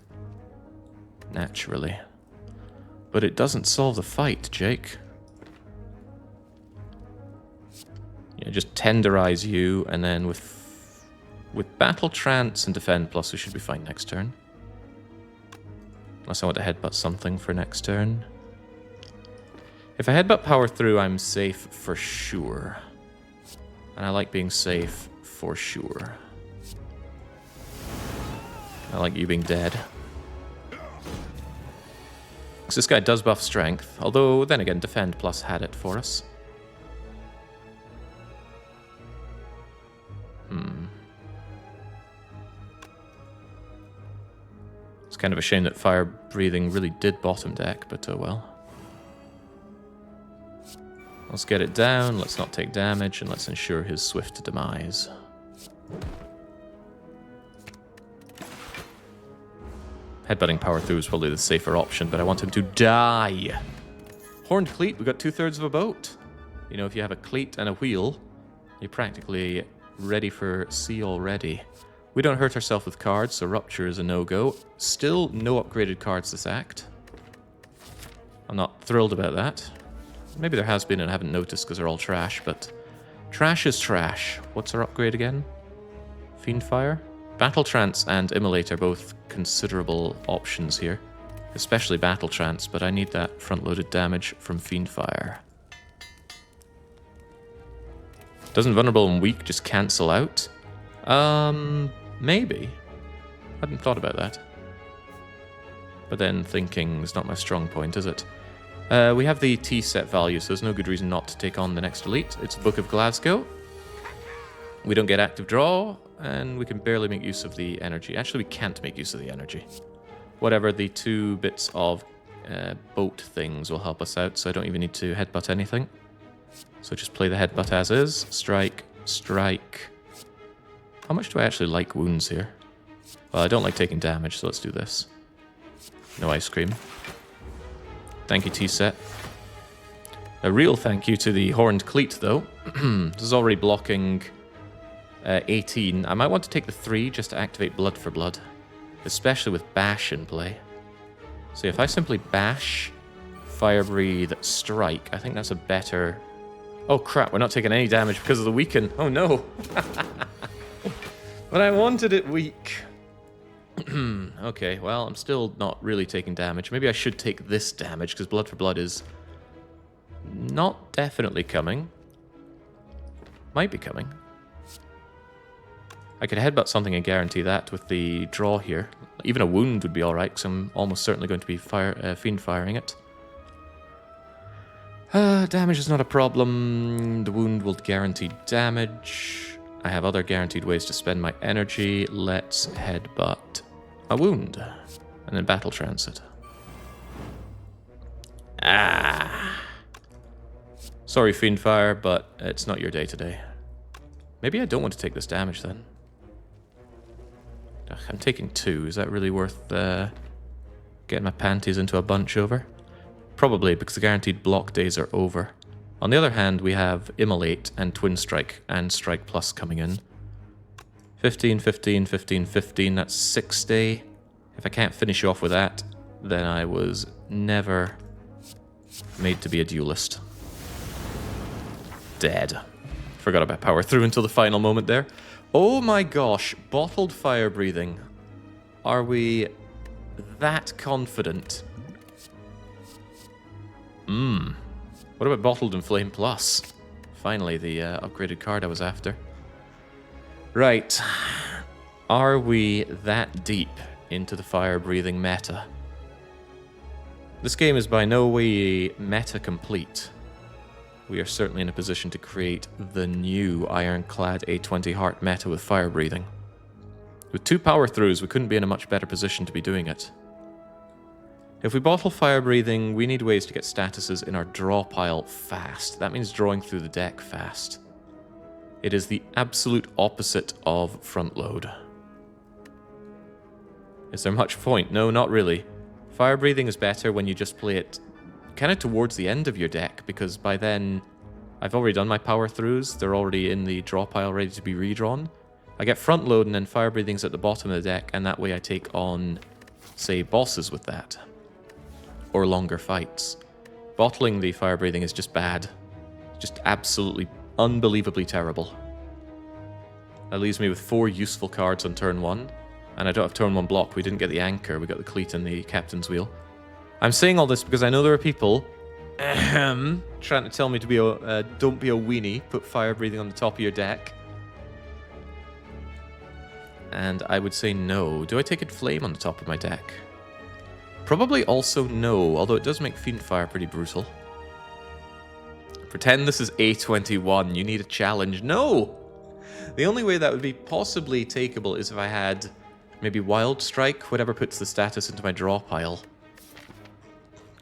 Naturally. But it doesn't solve the fight, Jake. Yeah, just tenderize you, and then with Battle Trance and Defend Plus, we should be fine next turn. Unless I want to headbutt something for next turn. If I headbutt Power Through, I'm safe for sure. And I like being safe for sure. I like you being dead. Because this guy does buff Strength, although then again Defend Plus had it for us. It's kind of a shame that Fire Breathing really did bottom deck, but oh well. Let's get it down, let's not take damage, and let's ensure his swift demise. Headbutting Power Through is probably the safer option, but I want him to die. Horned Cleat, we got 2/3 of a boat. You know, if you have a cleat and a wheel, you're practically ready for sea already. We don't hurt ourselves with cards, so Rupture is a no-go. Still no upgraded cards this act. I'm not thrilled about that. Maybe there has been and I haven't noticed because they're all trash, but trash is trash. What's our upgrade again? Fiendfire? Battle Trance and Immolate are both considerable options here. Especially Battle Trance, but I need that front-loaded damage from Fiendfire. Doesn't Vulnerable and Weak just cancel out? Maybe. I hadn't thought about that. But then thinking is not my strong point, is it? We have the T set value, so there's no good reason not to take on the next elite. It's Book of Glasgow. We don't get active draw, and we can barely make use of the energy. Actually, we can't make use of the energy. Whatever, the 2 bits of boat things will help us out, so I don't even need to headbutt anything. So just play the headbutt as is. Strike, strike. How much do I actually like wounds here? Well, I don't like taking damage, so let's do this. No ice cream. Thank you, T-Set. A real thank you to the Horned Cleat, though. This is already blocking 18. I might want to take the 3 just to activate Blood for Blood. Especially with Bash in play. So if I simply Bash, Fire Breathe, Strike, I think that's a better... Oh crap, we're not taking any damage because of the weaken. Oh no! But I wanted it weak. Okay, well, I'm still not really taking damage. Maybe I should take this damage, because Blood for Blood is not definitely coming. Might be coming. I could headbutt something and guarantee that with the draw here. Even a wound would be alright, because I'm almost certainly going to be fiend firing it. Damage is not a problem. The wound will guarantee damage. I have other guaranteed ways to spend my energy. Let's headbutt a wound. And then Battle Trance it. Ah! Sorry, Fiendfire, but it's not your day today. Maybe I don't want to take this damage then. Ugh, I'm taking 2. Is that really worth getting my panties into a bunch over? Probably, because the guaranteed block days are over. On the other hand, we have Immolate and Twin Strike and Strike Plus coming in. 15, 15, 15, 15, that's 6 day. If I can't finish you off with that, then I was never made to be a duelist. Dead. Forgot about power through until the final moment there. Oh my gosh, bottled fire breathing. Are we that confident? What about bottled and flame plus? Finally, the upgraded card I was after. Right. Are we that deep into the fire-breathing meta? This game is by no way meta-complete. We are certainly in a position to create the new Ironclad A20 Heart meta with fire-breathing. With 2 power-throughs, we couldn't be in a much better position to be doing it. If we bottle fire-breathing, we need ways to get statuses in our draw pile fast. That means drawing through the deck fast. It is the absolute opposite of front load. Is there much point? No, not really. Fire breathing is better when you just play it kind of towards the end of your deck, because by then I've already done my power throughs. They're already in the draw pile ready to be redrawn. I get front load and then fire breathing's at the bottom of the deck, and that way I take on, say, bosses with that. Or longer fights. Bottling the fire breathing is just bad. Just absolutely unbelievably terrible. That leaves me with 4 useful cards on turn 1. And I don't have turn 1 block. We didn't get the anchor. We got the cleat and the captain's wheel. I'm saying all this because I know there are people trying to tell me to be a don't be a weenie. Put fire breathing on the top of your deck. And I would say no. Do I take a flame on the top of my deck? Probably also no, although it does make Fiend Fire pretty brutal. Pretend this is A21. You need a challenge. No! The only way that would be possibly takeable is if I had maybe Wild Strike, whatever puts the status into my draw pile.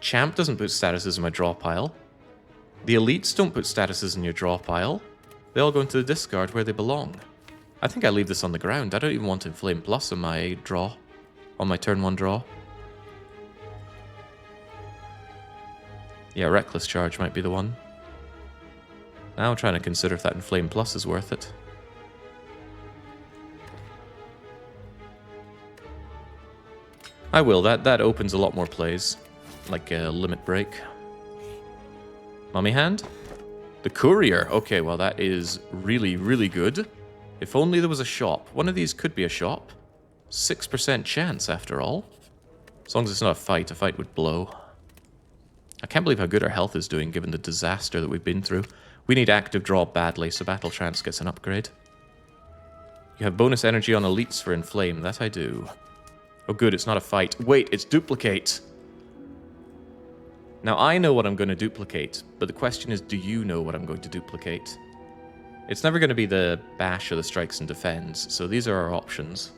Champ doesn't put statuses in my draw pile. The elites don't put statuses in your draw pile. They all go into the discard where they belong. I think I leave this on the ground. I don't even want Inflame Plus on my draw. On my turn 1 draw. Yeah, Reckless Charge might be the one. Now I'm trying to consider if that Inflame Plus is worth it. I will. That opens a lot more plays. Like a Limit Break. Mummy Hand? The Courier. Okay, well that is really, really good. If only there was a shop. One of these could be a shop. 6% chance, after all. As long as it's not a fight would blow. I can't believe how good our health is doing, given the disaster that we've been through. We need active draw badly, so Battle Trance gets an upgrade. You have bonus energy on elites for Inflame. That I do. Oh good, it's not a fight. Wait, it's Duplicate! Now I know what I'm going to duplicate, but the question is, do you know what I'm going to duplicate? It's never going to be the Bash or the Strikes and Defends, so these are our options.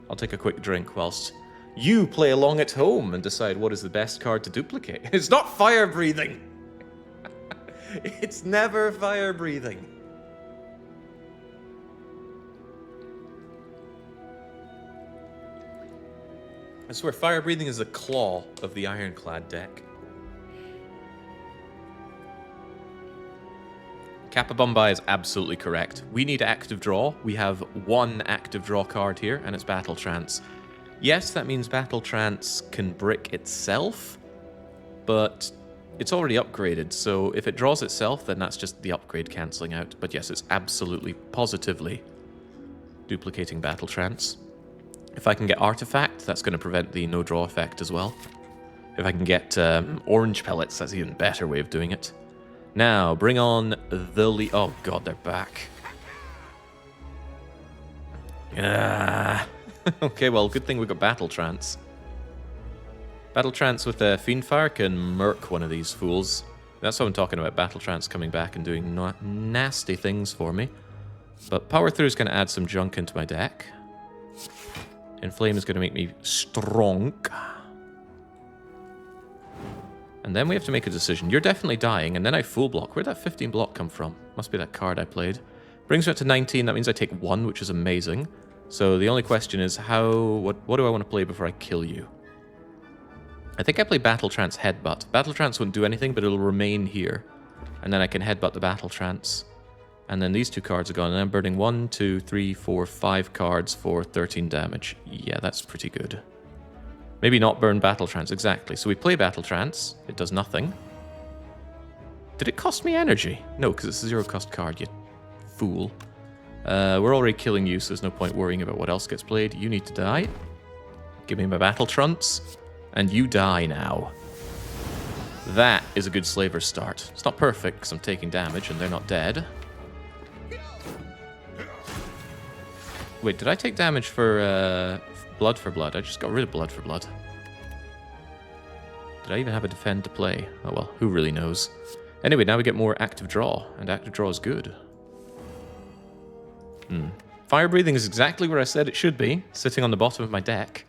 I'll take a quick drink whilst you play along at home and decide what is the best card to duplicate. It's not Fire Breathing! It's never Fire Breathing. I swear, Fire Breathing is the claw of the Ironclad deck. Kappa Bombay is absolutely correct. We need active draw. We have 1 active draw card here, and it's Battle Trance. Yes, that means Battle Trance can brick itself, but it's already upgraded, so if it draws itself, then that's just the upgrade cancelling out. But yes, it's absolutely, positively duplicating Battle Trance. If I can get Artifact, that's going to prevent the no-draw effect as well. If I can get Orange Pellets, that's an even better way of doing it. Now, bring on the oh god, they're back. Okay, well, good thing we got Battle Trance. Battle Trance with Fiend Fire can murk one of these fools. That's what I'm talking about, Battle Trance coming back and doing nasty things for me. But Power Through is going to add some junk into my deck. Inflame is going to make me strong. And then we have to make a decision. You're definitely dying, and then I full block. Where'd that 15 block come from? Must be that card I played. Brings me up to 19. That means I take 1, which is amazing. So the only question is, what do I want to play before I kill you? I think I play Battle Trance Headbutt. Battle Trance won't do anything, but it'll remain here. And then I can Headbutt the Battle Trance. And then these 2 cards are gone, and I'm burning 1, 2, 3, 4, 5 cards for 13 damage. Yeah, that's pretty good. Maybe not burn Battle Trance, exactly. So we play Battle Trance, it does nothing. Did it cost me energy? No, because it's a zero-cost card, you fool. We're already killing you, so there's no point worrying about what else gets played. You need to die. Give me my Battle Trance, and you die now. That is a good Slaver start. It's not perfect, because I'm taking damage, and they're not dead. Wait, did I take damage for Blood for Blood? I just got rid of Blood for Blood. Did I even have a defend to play? Oh well, who really knows? Anyway, now we get more active draw, and active draw is good. Fire breathing is exactly where I said it should be, sitting on the bottom of my deck.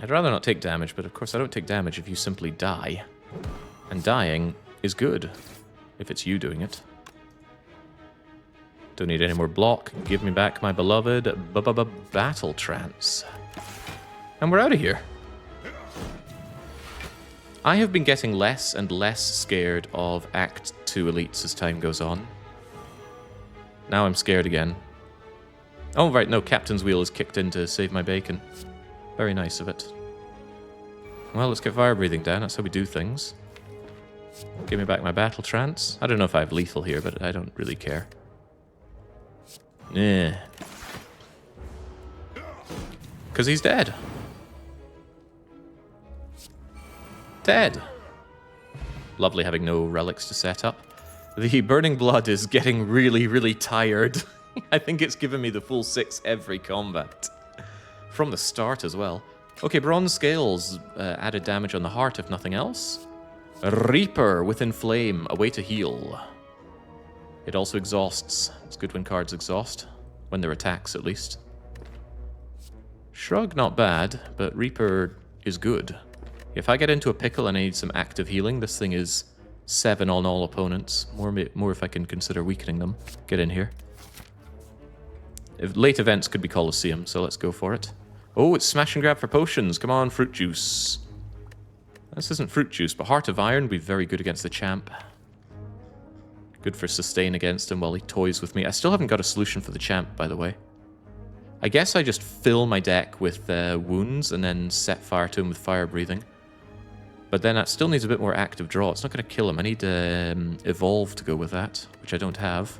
I'd rather not take damage, but of course I don't take damage if you simply die. And dying is good, if it's you doing it. Don't need any more block. Give me back my beloved Battle Trance. And we're out of here. I have been getting less and less scared of Act 2 elites as time goes on. Now I'm scared again. Oh, right, no, Captain's Wheel is kicked in to save my bacon. Very nice of it. Well, let's get fire breathing down. That's how we do things. Give me back my Battle Trance. I don't know if I have lethal here, but I don't really care. Yeah. Because he's dead. Dead. Lovely having no relics to set up. The Burning Blood is getting really, really tired. I think it's given me the full 6 every combat. From the start as well. Okay, Bronze Scales added damage on the heart if nothing else. Reaper with Inflame, a way to heal. It also exhausts. It's good when cards exhaust. When they're attacks, at least. Shrug, not bad, but Reaper is good. If I get into a pickle and I need some active healing, this thing is 7 on all opponents. More if I can consider weakening them. Get in here. Late events could be Colosseum, so let's go for it. Oh, it's smash and grab for potions. Come on, Fruit Juice. This isn't Fruit Juice, but Heart of Iron would be very good against the champ. Good for sustain against him while he toys with me. I still haven't got a solution for the champ, by the way. I guess I just fill my deck with wounds and then set fire to him with fire breathing. But then that still needs a bit more active draw. It's not going to kill him. I need Evolve to go with that, which I don't have.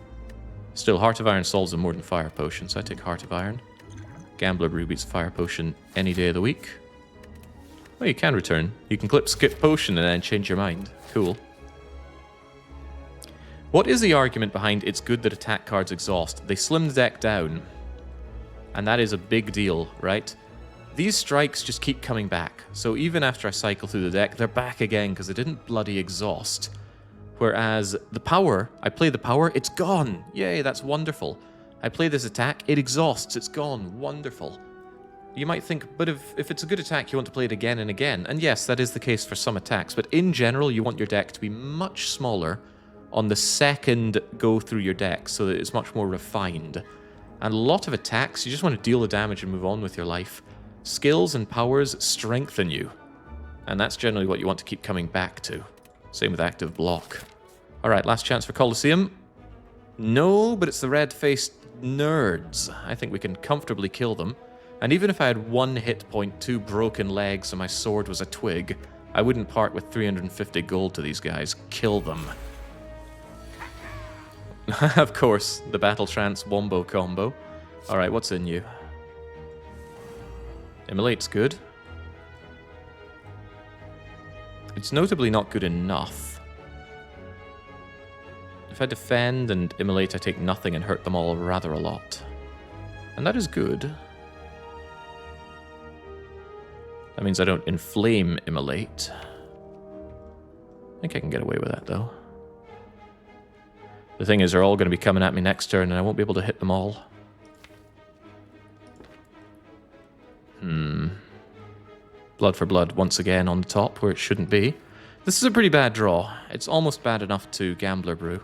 Still, Heart of Iron solves him more than Fire Potion, so I take Heart of Iron. Gambler Brew beats Fire Potion any day of the week. Well, you can return. You can clip Skip Potion and then change your mind. Cool. What is the argument behind it's good that attack cards exhaust? They slim the deck down. And that is a big deal, right? These strikes just keep coming back. So even after I cycle through the deck, they're back again because they didn't bloody exhaust. Whereas the power, I play the power, it's gone. Yay, that's wonderful. I play this attack, it exhausts, it's gone. Wonderful. You might think, but if it's a good attack, you want to play it again and again. And yes, that is the case for some attacks. But in general, you want your deck to be much smaller on the second go through your deck so that it's much more refined. And a lot of attacks, you just want to deal the damage and move on with your life. Skills and powers strengthen you. And that's generally what you want to keep coming back to. Same with active block. Alright, last chance for Colosseum. No, but it's the red-faced nerds. I think we can comfortably kill them. And even if I had 1 hit point, 2 broken legs, and my sword was a twig, I wouldn't part with 350 gold to these guys. Kill them. Of course, the Battle Trance Wombo combo. Alright, what's in you? Immolate's good. It's notably not good enough. If I defend and immolate, I take nothing and hurt them all rather a lot. And that is good. That means I don't inflame immolate. I think I can get away with that, though. The thing is, they're all going to be coming at me next turn, and I won't be able to hit them all. Blood for Blood once again on the top, where it shouldn't be. This is a pretty bad draw. It's almost bad enough to Gambler Brew.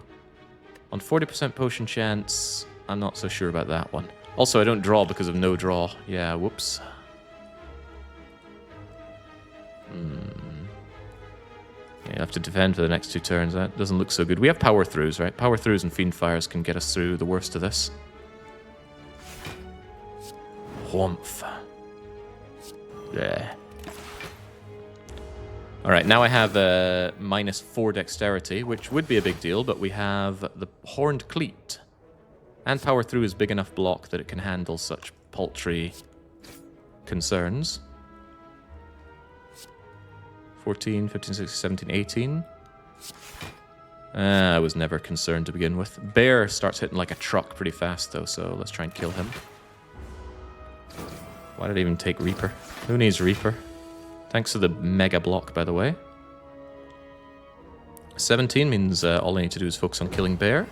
On 40% potion chance, I'm not so sure about that one. Also, I don't draw because of no draw. Yeah, whoops. Yeah, you have to defend for the next 2 turns. That doesn't look so good. We have power throughs, right? Power throughs and fiend fires can get us through the worst of this. Whomph. Bleh. Alright, now I have -4 dexterity, which would be a big deal, but we have the Horned Cleat. And Power Through is big enough block that it can handle such paltry concerns. 14, 15, 16, 17, 18. I was never concerned to begin with. Bear starts hitting like a truck pretty fast, though, so let's try and kill him. Why did I even take Reaper? Who needs Reaper? Thanks for the mega block, by the way. 17 means all I need to do is focus on killing Bear.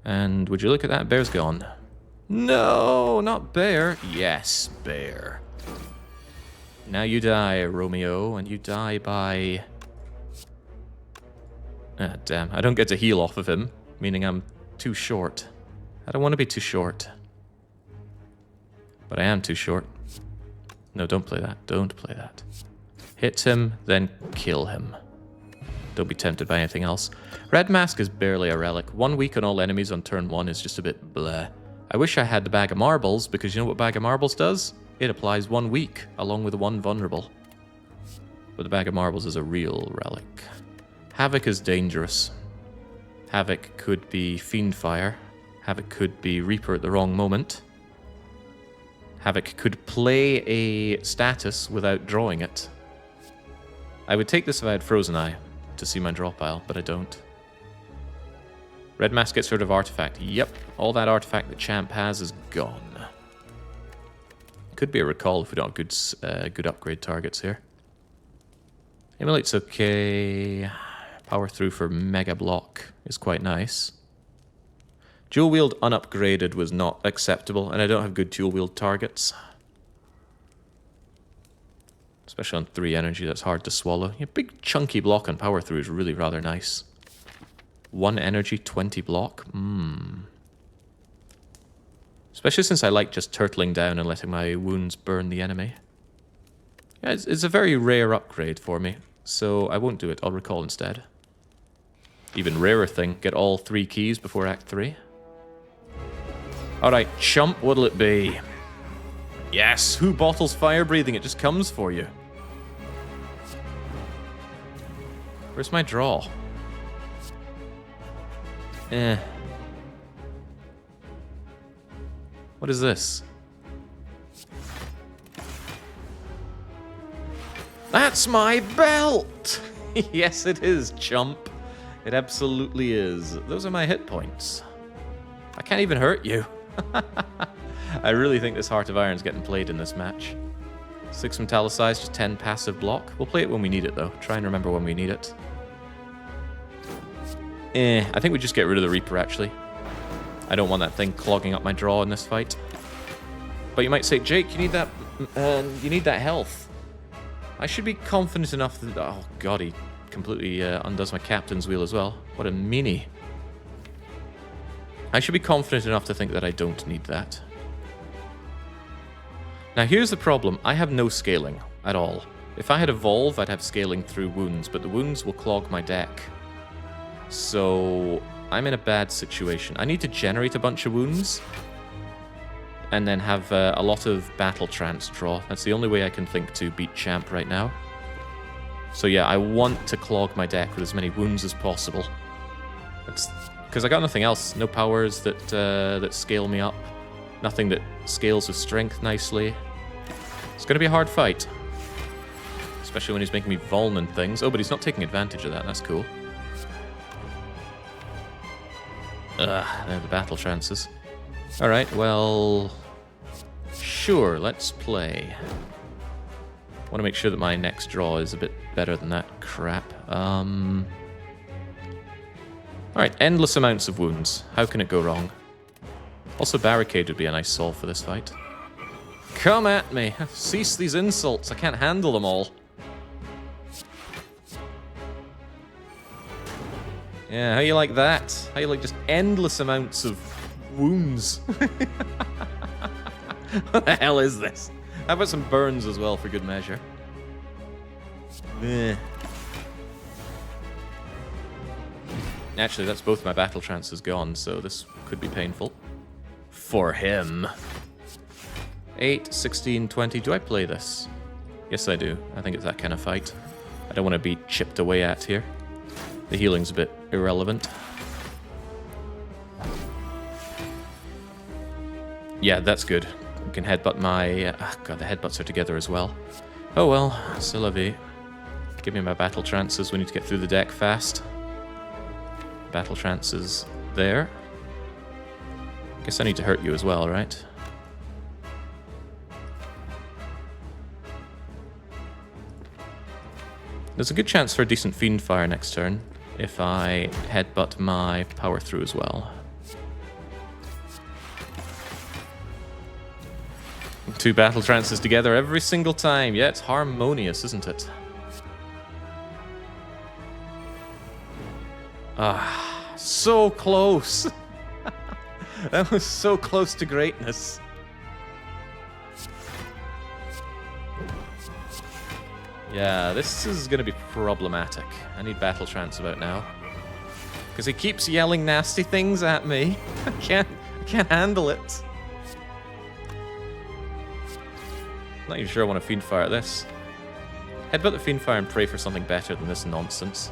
And would you look at that? Bear's gone. No, not Bear. Yes, Bear. Now you die, Romeo, and you die by... Ah, damn. I don't get to heal off of him, meaning I'm too short. I don't want to be too short. But I am too short. No, don't play that. Don't play that. Hit him, then kill him. Don't be tempted by anything else. Red Mask is barely a relic. 1 week on all enemies on turn 1 is just a bit bleh. I wish I had the Bag of Marbles, because you know what Bag of Marbles does? It applies 1 week, along with 1 vulnerable. But the Bag of Marbles is a real relic. Havoc is dangerous. Havoc could be Fiendfire. Havoc could be Reaper at the wrong moment. Havoc could play a status without drawing it. I would take this if I had Frozen Eye to see my draw pile, but I don't. Red Mask gets rid of Artifact. Yep, all that Artifact that Champ has is gone. Could be a recall if we don't have good upgrade targets here. Immolate's okay. Power Through for Mega Block is quite nice. Dual Wield unupgraded was not acceptable, and I don't have good dual wield targets. Especially on 3 energy, that's hard to swallow. Yeah, big chunky block on Power Through is really rather nice. 1 energy, 20 block. Especially since I like just turtling down and letting my wounds burn the enemy. Yeah, it's a very rare upgrade for me, so I won't do it. I'll recall instead. Even rarer thing, get all 3 keys before Act 3. Alright, chump, what'll it be? Yes, who bottles fire breathing? It just comes for you. Where's my draw? What is this? That's my belt! Yes, it is, chump. It absolutely is. Those are my hit points. I can't even hurt you. I really think this Heart of Iron's getting played in this match. 6 Metallicize, just 10 passive block. We'll play it when we need it, though. Try and remember when we need it. I think we just get rid of the Reaper, actually. I don't want that thing clogging up my draw in this fight. But you might say, Jake, you need that health. I should be confident enough that... Oh, God, he completely undoes my captain's wheel as well. What a meanie. I should be confident enough to think that I don't need that. Now here's the problem, I have no scaling at all. If I had Evolve, I'd have scaling through wounds, but the wounds will clog my deck. So I'm in a bad situation. I need to generate a bunch of wounds, and then have a lot of Battle Trance draw. That's the only way I can think to beat Champ right now. So yeah, I want to clog my deck with as many wounds as possible. Because I got nothing else. No powers that scale me up. Nothing that scales with strength nicely. It's going to be a hard fight. Especially when he's making me vuln and things. Oh, but he's not taking advantage of that. That's cool. There are the battle trances. Alright, well... Sure, let's play. I want to make sure that my next draw is a bit better than that crap. Alright, endless amounts of wounds. How can it go wrong? Also, Barricade would be a nice solve for this fight. Come at me! Cease these insults, I can't handle them all. Yeah, how you like that? How you like just endless amounts of wounds? What the hell is this? How about some burns as well for good measure? Actually, that's both my battle trances gone, so this could be painful. For him. 8, 16, 20. Do I play this? Yes, I do. I think it's that kind of fight. I don't want to be chipped away at here. The healing's a bit irrelevant. Yeah, that's good. We can headbutt my... God, the headbutts are together as well. Oh well, c'est la vie. Give me my battle trances. We need to get through the deck fast. Battle trances there. Guess I need to hurt you as well, right? There's a good chance for a decent Fiend Fire next turn if I headbutt my power through as well. Two battle trances together every single time. Yeah, it's harmonious, isn't it? Ah, so close. That was so close to greatness. Yeah, this is going to be problematic. I need battle trance about now. Because he keeps yelling nasty things at me. I can't handle it. Not even sure I want to Fiend Fire this. Headbutt the Fiend Fire and pray for something better than this nonsense.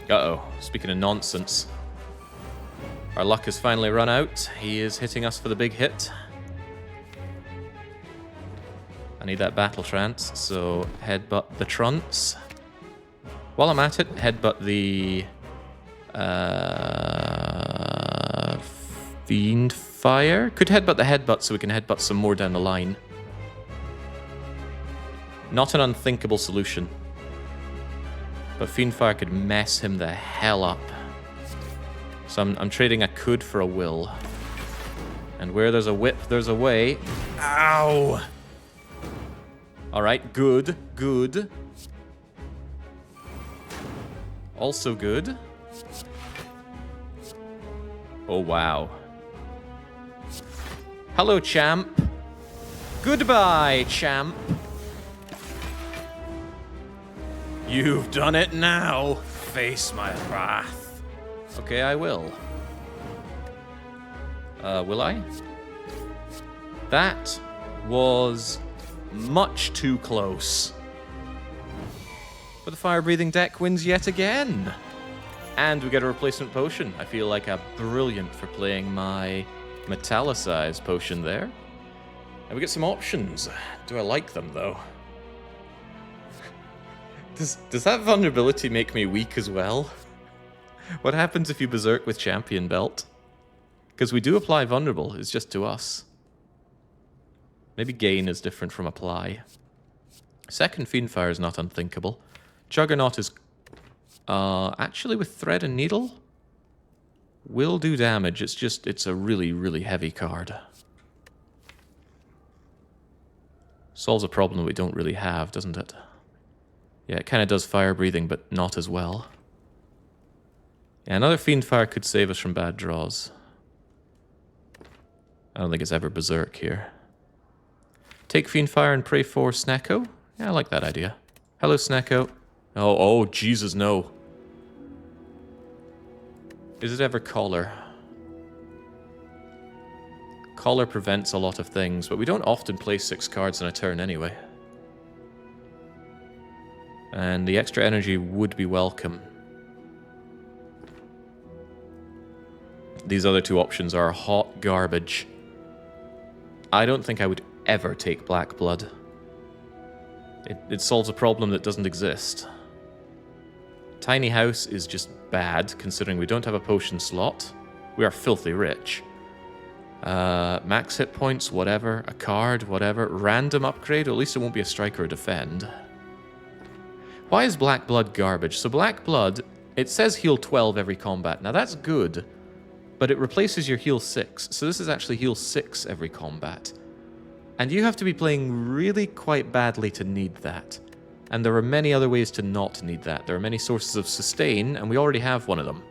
Uh-oh. Speaking of nonsense. Our luck has finally run out. He is hitting us for the big hit. I need that battle trance, so headbutt the trunce. While I'm at it, headbutt the Fiend Fire. Could headbutt the headbutt so we can headbutt some more down the line. Not an unthinkable solution. But Fiend Fire could mess him the hell up. So I'm trading a could for a will. And where there's a whip, there's a way. Ow! Alright, good, good. Also good. Oh, wow. Hello, champ. Goodbye, champ. You've done it now. Face my wrath. Okay, I will. Will I? That was much too close. But the fire-breathing deck wins yet again. And we get a replacement potion. I feel like I'm brilliant for playing my metallicized potion there. And we get some options. Do I like them, though? Does that vulnerability make me weak as well? What happens if you berserk with champion belt? Because we do apply vulnerable, it's just to us. Maybe gain is different from apply. Second Fiendfire is not unthinkable. Juggernaut is actually with Thread and Needle will do damage. It's a really, really heavy card. Solves a problem that we don't really have, doesn't it? Yeah, it kind of does fire breathing, but not as well. Yeah, another Fiendfire could save us from bad draws. I don't think it's ever Berserk here. Take Fiendfire and pray for Snecko? Yeah, I like that idea. Hello, Snecko. Oh, Jesus, no. Is it ever Collar? Collar prevents a lot of things, but we don't often play 6 cards in a turn anyway. And the extra energy would be welcome. These other two options are hot garbage. I don't think I would ever take Black Blood. It solves a problem that doesn't exist. Tiny House is just bad, considering we don't have a potion slot. We are filthy rich. Max hit points, whatever. A card, whatever. Random upgrade, at least it won't be a strike or a defend. Why is Black Blood garbage? So Black Blood, it says heal 12 every combat. Now that's good, but it replaces your heal 6. So this is actually heal 6 every combat. And you have to be playing really quite badly to need that. And there are many other ways to not need that. There are many sources of sustain, and we already have one of them.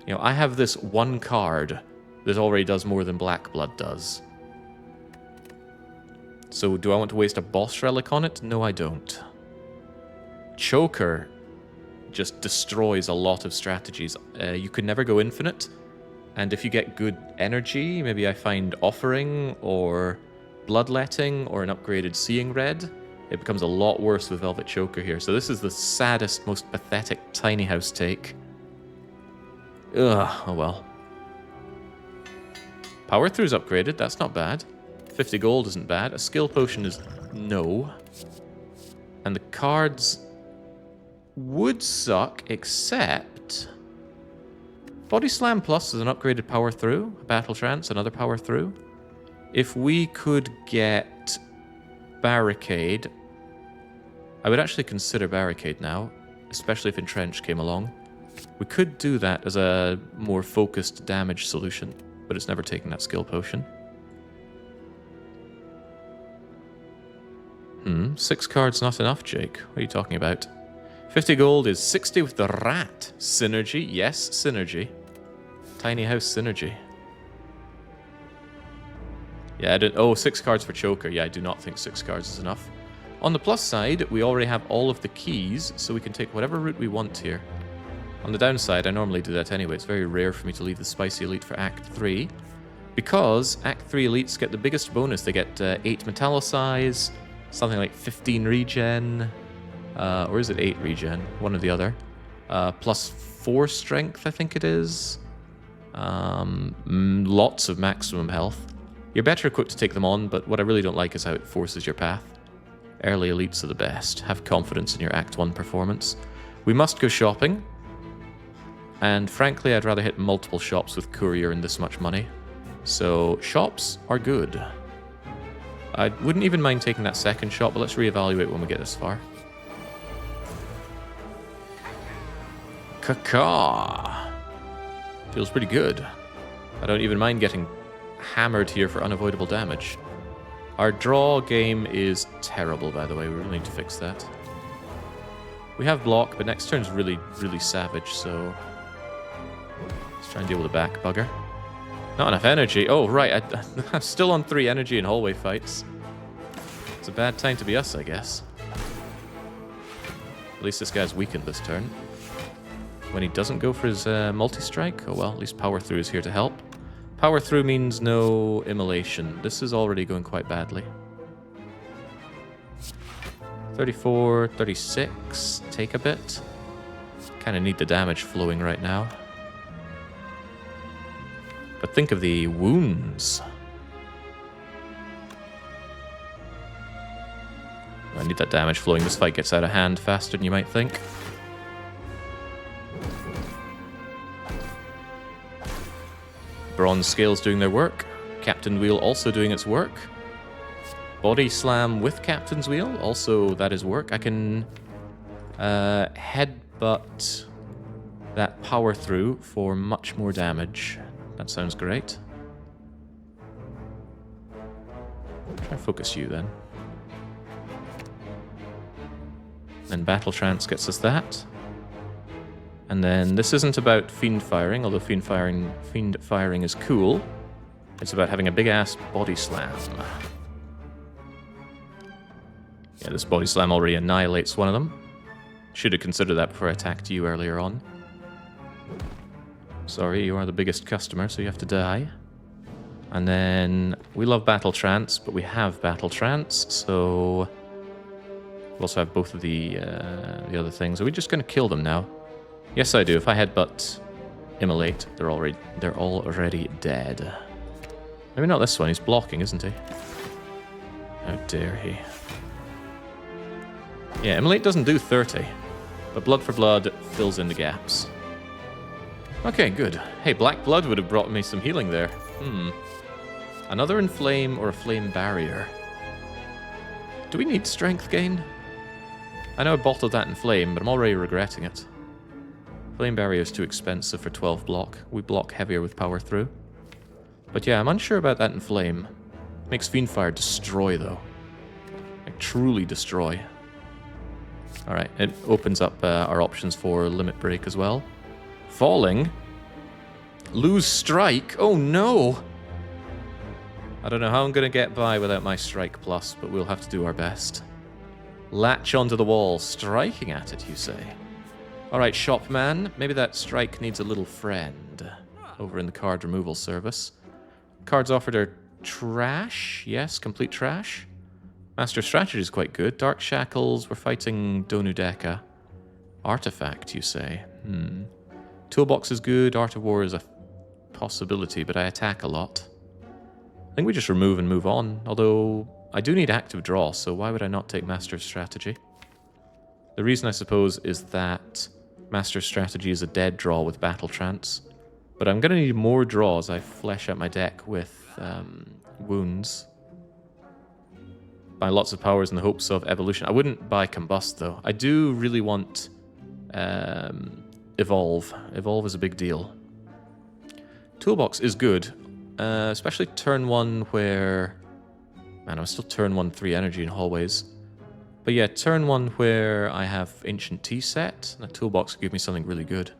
You know, I have this one card that already does more than Black Blood does. So do I want to waste a boss relic on it? No, I don't. Choker just destroys a lot of strategies. You can never go infinite, And if you get good energy, maybe I find Offering or Bloodletting or an upgraded Seeing Red, it becomes a lot worse with Velvet Choker here. So this is the saddest, most pathetic tiny house take. Ugh, oh well. Power Through's upgraded, that's not bad. 50 gold isn't bad. A skill potion is no. And the cards would suck, except... Body Slam Plus is an upgraded Power Through. Battle Trance, another Power Through. If we could get Barricade... I would actually consider Barricade now, especially if Entrench came along. We could do that as a more focused damage solution, but it's never taken that skill potion. 6 cards not enough, Jake. What are you talking about? 50 gold is 60 with the rat. Synergy, yes, synergy. Tiny house synergy. Yeah, I did. Oh, 6 cards for Choker. Yeah, I do not think 6 cards is enough. On the plus side, we already have all of the keys, so we can take whatever route we want here. On the downside, I normally do that anyway. It's very rare for me to leave the Spicy Elite for Act 3, because Act 3 Elites get the biggest bonus. They get 8 Metallicize, something like 15 regen, or is it 8 regen? One or the other. Plus 4 strength, I think it is. Lots of maximum health. You're better equipped to take them on, but what I really don't like is how it forces your path. Early elites are the best. Have confidence in your Act 1 performance. We must go shopping. And frankly, I'd rather hit multiple shops with Courier and this much money. So, shops are good. I wouldn't even mind taking that second shop, but let's reevaluate when we get this far. Caca! Feels pretty good. I don't even mind getting hammered here for unavoidable damage. Our draw game is terrible, by the way. We really need to fix that. We have block, but next turn's really, really savage, so... Let's try and deal with the back bugger. Not enough energy. Oh, right. I'm still on 3 energy in hallway fights. It's a bad time to be us, I guess. At least this guy's weakened this turn. When he doesn't go for his multi-strike, oh well, at least Power Through is here to help. Power Through means no immolation. This is already going quite badly. 34, 36, take a bit. Kind of need the damage flowing right now. But think of the wounds. I need that damage flowing. This fight gets out of hand faster than you might think. Bronze Scales doing their work. Captain Wheel also doing its work. Body Slam with Captain's Wheel. Also, that is work. I can headbutt that Power Through for much more damage. That sounds great. Try and focus you then. Then Battle Trance gets us that. And then this isn't about Fiend Firing, although Fiend Firing is cool. It's about having a big-ass Body Slam. Yeah, this Body Slam already annihilates one of them. Should have considered that before I attacked you earlier on. Sorry, you are the biggest customer, so you have to die. And then we love Battle Trance, but we have Battle Trance, so we also have both of the other things. Are we just going to kill them now? Yes, I do. If I headbutt Immolate, they're already dead. Maybe not this one. He's blocking, isn't he? How dare he? Yeah, Immolate doesn't do 30, but Blood for Blood fills in the gaps. Okay, good. Hey, Black Blood would have brought me some healing there. Another Inflame or a Flame Barrier. Do we need Strength Gain? I know I bottled that in Flame, but I'm already regretting it. Flame Barrier is too expensive for 12 block. We block heavier with Power Through. But yeah, I'm unsure about that in Flame. Makes Fiendfire destroy, though. Like, truly destroy. Alright, it opens up our options for Limit Break as well. Falling? Lose Strike? Oh no! I don't know how I'm going to get by without my Strike Plus, but we'll have to do our best. Latch onto the wall, striking at it, you say? Alright, Shopman, maybe that strike needs a little friend. over in the card removal service. Cards offered are trash. Yes, complete trash. Master Strategy is quite good. Dark Shackles, we're fighting Donudeka. Artifact, you say? Toolbox is good. Art of War is a possibility, but I attack a lot. I think we just remove and move on, although I do need active draw, so why would I not take Master Strategy? The reason, I suppose, is that Master Strategy is a dead draw with Battle Trance, but I'm going to need more draw as I flesh out my deck with wounds. Buy lots of powers in the hopes of evolution. I wouldn't buy Combust, though. I do really want Evolve. Evolve is a big deal. Toolbox is good, especially turn 1 where... Man, I'm still turn 1 3 energy in hallways. But yeah, turn 1 where I have Ancient Tea set, and a Toolbox will give me something really good.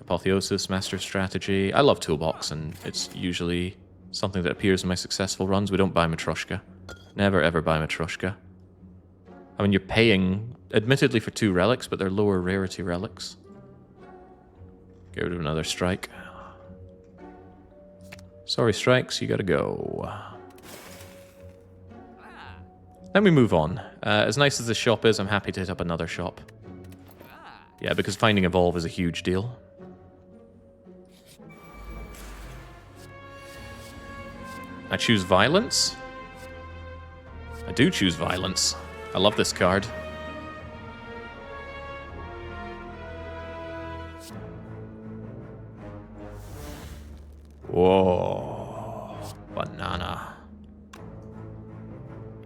Apotheosis, Master Strategy. I love Toolbox, and it's usually something that appears in my successful runs. We don't buy Matryoshka. Never ever buy Matryoshka. I mean, you're paying, admittedly, for 2 relics, but they're lower rarity relics. Get rid of another strike. Sorry, strikes, you gotta go. Then we move on. As nice as this shop is, I'm happy to hit up another shop. Yeah, because finding Evolve is a huge deal. I choose Violence. I do choose Violence. I love this card. Whoa. Banana.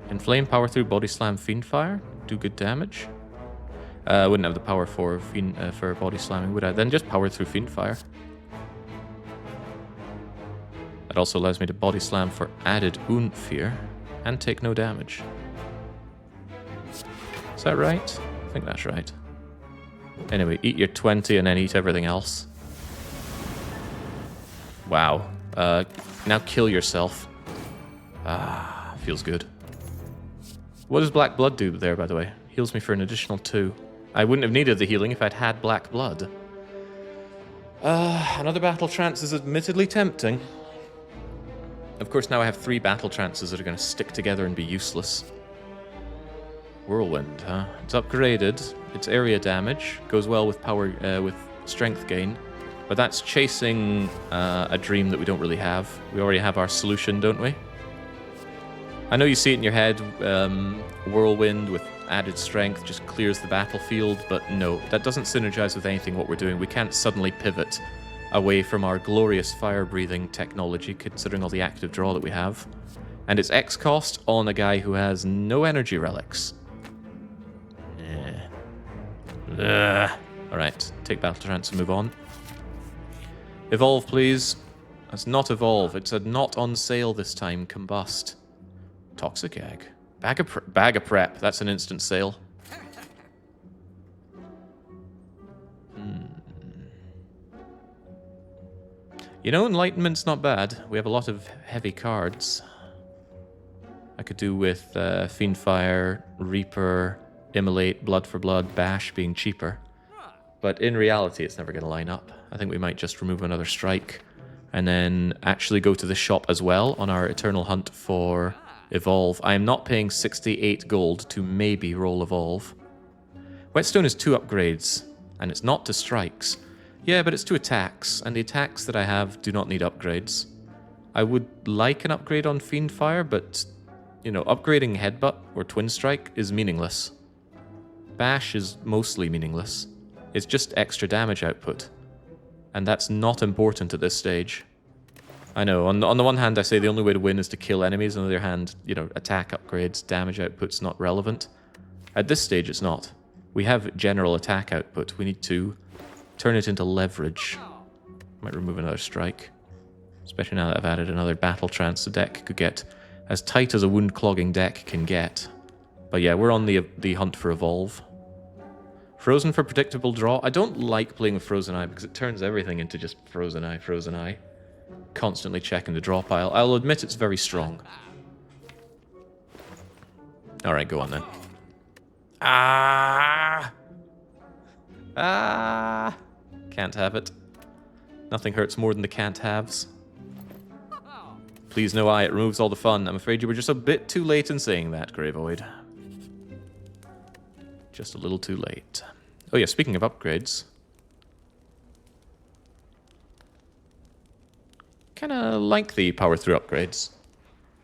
Inflame, power through, body slam, fiend fire. Do good damage. I wouldn't have the power for body slamming, would I? Then just power through fiend fire. That also allows me to body slam for added oomph here and take no damage. Is that right? I think that's right. Anyway, eat your 20 and then eat everything else. Wow. Now kill yourself. Ah, feels good. What does Black Blood do there, by the way? Heals me for an additional 2. I wouldn't have needed the healing if I'd had Black Blood. Another Battle Trance is admittedly tempting. Of course, now I have 3 Battle Trances that are going to stick together and be useless. Whirlwind, huh? It's upgraded. It's area damage. Goes well with power, with strength gain. But that's chasing a dream that we don't really have. We already have our solution, don't we? I know you see it in your head. Whirlwind with added strength just clears the battlefield, but no, that doesn't synergize with anything what we're doing. We can't suddenly pivot away from our glorious fire-breathing technology, considering all the active draw that we have. And it's X cost on a guy who has no energy relics. Alright, take Battle Trance and move on. Evolve, please. That's not Evolve. It's a not on sale this time. Combust. Toxic Egg. Bag of Prep. That's an instant sale. You know, Enlightenment's not bad. We have a lot of heavy cards. I could do with Fiendfire, Reaper, Immolate, Blood for Blood, Bash being cheaper. But in reality, it's never going to line up. I think we might just remove another strike and then actually go to the shop as well on our eternal hunt for Evolve. I am not paying 68 gold to maybe roll Evolve. Whetstone is 2 upgrades, and it's not to strikes. Yeah, but it's 2 attacks, and the attacks that I have do not need upgrades. I would like an upgrade on Fiendfire, but, you know, upgrading Headbutt or Twin Strike is meaningless. Bash is mostly meaningless. It's just extra damage output. And that's not important at this stage. I know, on the one hand I say the only way to win is to kill enemies, on the other hand, you know, attack upgrades, damage output's not relevant. At this stage it's not. We have general attack output, we need to turn it into leverage. Might remove another strike. Especially now that I've added another Battle Trance, the deck could get as tight as a wound-clogging deck can get. But yeah, we're on the hunt for Evolve. Frozen for predictable draw. I don't like playing with Frozen Eye because it turns everything into just Frozen Eye, Frozen Eye. Constantly checking the draw pile. I'll admit it's very strong. Alright, go on then. Ah! Can't have it. Nothing hurts more than the can't-haves. Please no eye, it removes all the fun. I'm afraid you were just a bit too late in saying that, Gravoid. Just a little too late. Oh yeah, speaking of upgrades. Kinda like the power through upgrades.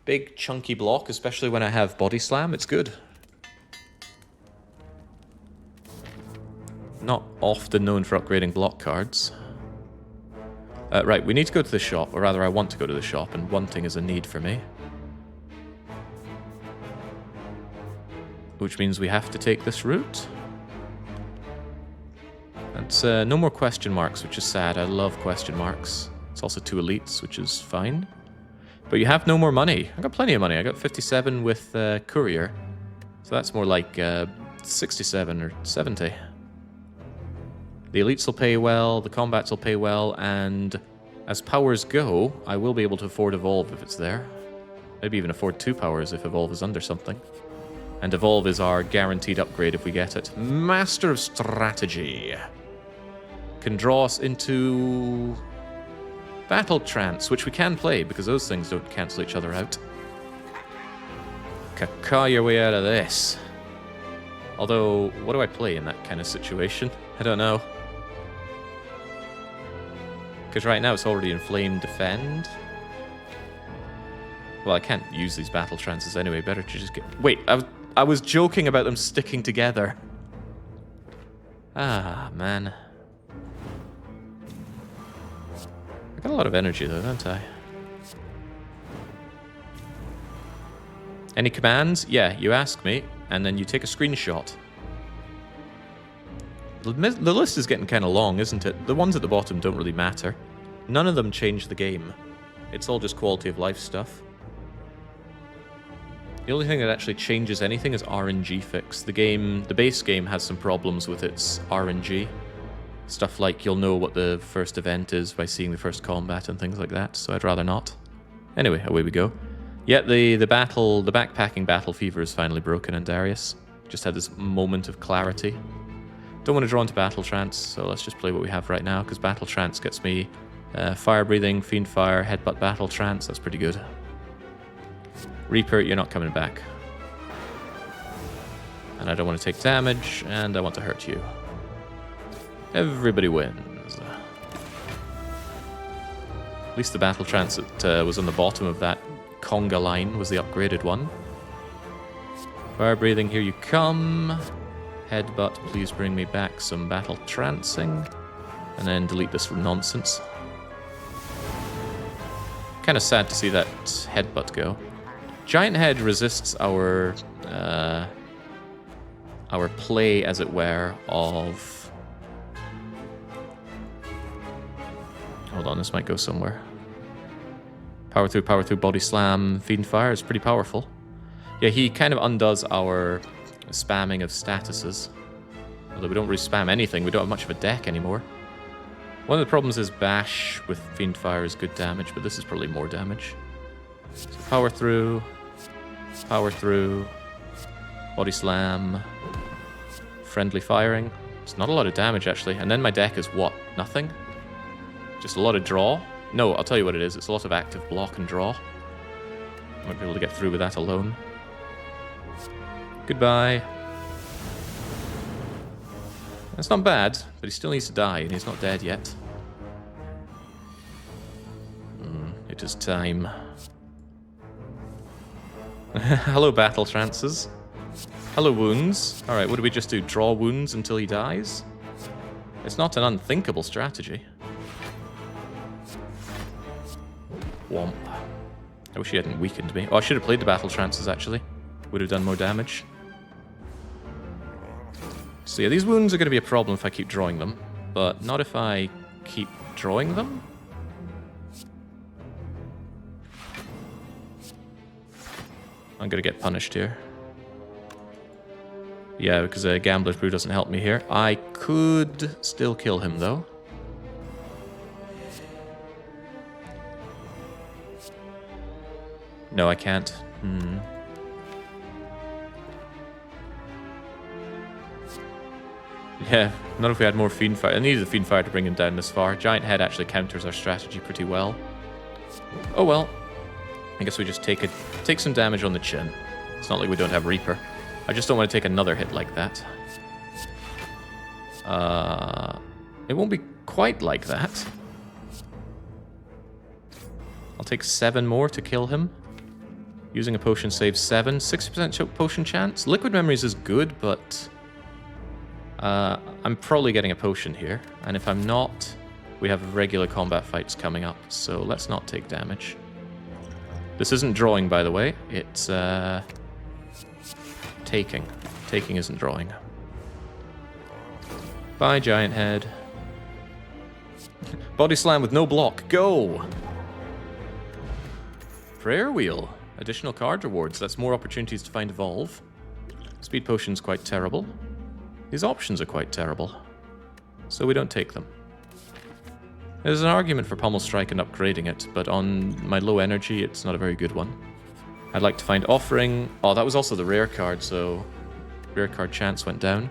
Big chunky block, especially when I have body slam, it's good. Not often known for upgrading block cards. Right, we need to go to the shop, or rather I want to go to the shop, and wanting is a need for me. Which means we have to take this route. That's no more question marks, which is sad. I love question marks. It's also 2 elites, which is fine. But you have no more money. I got plenty of money. I got 57 with courier. So that's more like 67 or 70. The elites will pay well, the combats will pay well, and as powers go, I will be able to afford Evolve if it's there. Maybe even afford 2 powers if Evolve is under something. And Evolve is our guaranteed upgrade if we get it. Master of Strategy. Can draw us into Battle Trance, which we can play because those things don't cancel each other out. Caca your way out of this. Although, what do I play in that kind of situation? I don't know. Because right now it's already Inflame Defend. Well, I can't use these Battle Trances anyway. Better to just get... Wait, I was joking about them sticking together. Ah, man. I got a lot of energy though, don't I? Any commands? Yeah, you ask me, and then you take a screenshot. The list is getting kind of long, isn't it? The ones at the bottom don't really matter. None of them change the game. It's all just quality of life stuff. The only thing that actually changes anything is RNG fix. The base game has some problems with its RNG. Stuff like you'll know what the first event is by seeing the first combat and things like that, so I'd rather not. Anyway, away we go. Yeah, the backpacking battle fever is finally broken in Darius. Just had this moment of clarity. Don't want to draw into Battle Trance, so let's just play what we have right now, because Battle Trance gets me Fire Breathing, Fiend Fire, Headbutt Battle Trance. That's pretty good. Reaper, you're not coming back. And I don't want to take damage, and I want to hurt you. Everybody wins. At least the Battle Trance that was on the bottom of that conga line was the upgraded one. Fire Breathing, here you come. Headbutt, please bring me back some Battle Trancing. And then delete this nonsense. Kind of sad to see that Headbutt go. Giant Head resists our play, as it were, of... Hold on, this might go somewhere. Power through, body slam, Fiend Fire is pretty powerful. Yeah, he kind of undoes our spamming of statuses. Although we don't really spam anything, we don't have much of a deck anymore. One of the problems is Bash with Fiend Fire is good damage, but this is probably more damage. So power through, body slam, friendly firing. It's not a lot of damage actually. And then my deck is what? Nothing? Just a lot of draw? No, I'll tell you what it is. It's a lot of active block and draw. Might be able to get through with that alone. Goodbye. That's not bad, but he still needs to die, and he's not dead yet. It is time. Hello, Battle Trances. Hello, wounds. Alright, what do we just do? Draw wounds until he dies? It's not an unthinkable strategy. Womp. I wish he hadn't weakened me. Oh, I should have played the Battle Trances, actually. Would have done more damage. So yeah, these wounds are going to be a problem if I keep drawing them, but not if I keep drawing them. I'm going to get punished here. Yeah, because Gambler's Brew doesn't help me here. I could still kill him, though. No, I can't. Yeah, not if we had more Fiendfire. I needed the Fiendfire to bring him down this far. Giant Head actually counters our strategy pretty well. Oh well. I guess we just take some damage on the chin. It's not like we don't have Reaper. I just don't want to take another hit like that. It won't be quite like that. I'll take 7 more to kill him. Using a potion saves 7. 60% potion chance. Liquid Memories is good, but I'm probably getting a potion here. And if I'm not, we have regular combat fights coming up. So let's not take damage. This isn't drawing, by the way. It's taking. Taking isn't drawing. Bye, Giant Head. Body Slam with no block. Go! Prayer Wheel. Additional card rewards. That's more opportunities to find Evolve. Speed Potion's quite terrible. These options are quite terrible. So we don't take them. There's an argument for Pommel Strike and upgrading it, but on my low energy, it's not a very good one. I'd like to find Offering. Oh, that was also the rare card, so rare card chance went down.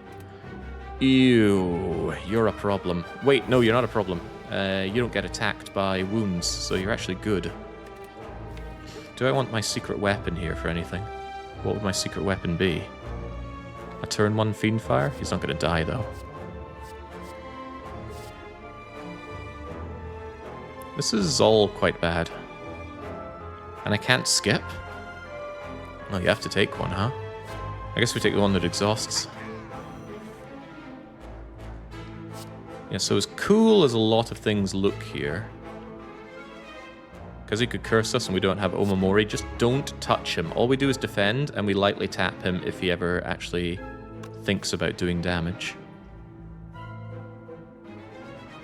Ew, you're a problem. Wait, no, you're not a problem. You don't get attacked by wounds, so you're actually good. Do I want my secret weapon here for anything? What would my secret weapon be? A turn 1 Fiendfire? He's not going to die, though. This is all quite bad. And I can't skip? Oh, you have to take one, huh? I guess we take the one that exhausts. Yeah, so as cool as a lot of things look here, because he could curse us and we don't have Omamori, just don't touch him. All we do is defend, and we lightly tap him if he ever actually thinks about doing damage.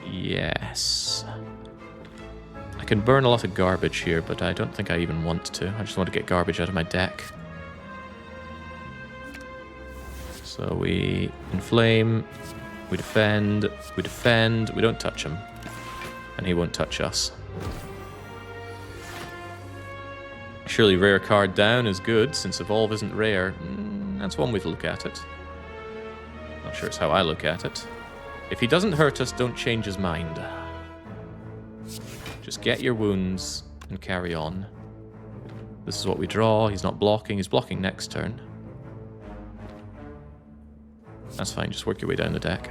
Yes. I can burn a lot of garbage here, but I don't think I even want to. I just want to get garbage out of my deck. So we inflame, we defend, we don't touch him. And he won't touch us. Surely rare card down is good, since Evolve isn't rare. That's one way to look at it. Not sure it's how I look at it. If he doesn't hurt us, don't change his mind. Just get your wounds and carry on. This is what we draw. He's not blocking. He's blocking next turn. That's fine. Just work your way down the deck.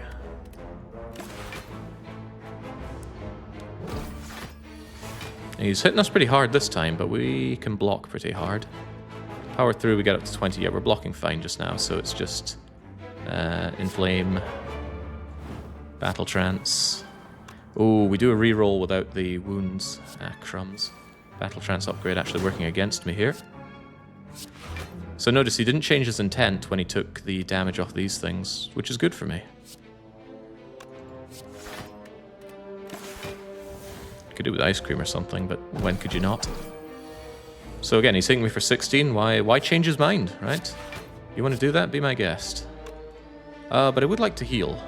He's hitting us pretty hard this time, but we can block pretty hard. Power through, we get up to 20. Yeah, we're blocking fine just now, so it's just Inflame, Battle Trance. Oh, we do a reroll without the wounds. Ah, crumbs. Battle Trance upgrade actually working against me here. So notice he didn't change his intent when he took the damage off these things, which is good for me. Could do with ice cream or something, but when could you not? So again, he's hitting me for 16. Why change his mind, right? You want to do that? Be my guest. But I would like to heal.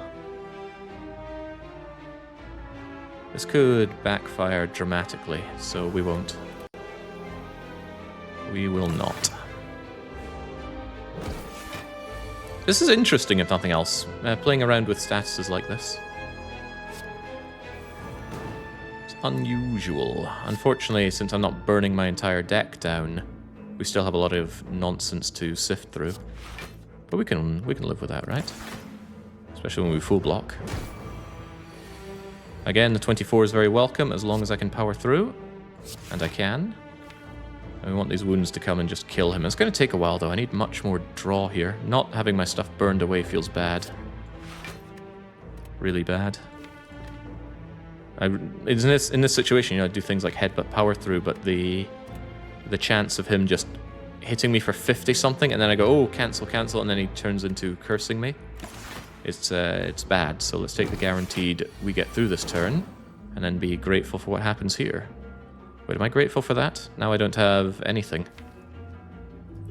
This could backfire dramatically, so we won't. We will not. This is interesting, if nothing else, playing around with statuses like this. It's unusual. Unfortunately, since I'm not burning my entire deck down, we still have a lot of nonsense to sift through. But we can live with that, right? Especially when we full block. Again, the 24 is very welcome as long as I can power through. And I can. And we want these wounds to come and just kill him. It's going to take a while, though. I need much more draw here. Not having my stuff burned away feels bad. Really bad. In this situation, you know, I do things like headbutt power through, but the chance of him just hitting me for 50-something, and then I go, oh, cancel, and then he turns into cursing me. It's bad, so let's take the guaranteed we get through this turn, and then be grateful for what happens here. Wait, am I grateful for that? Now I don't have anything.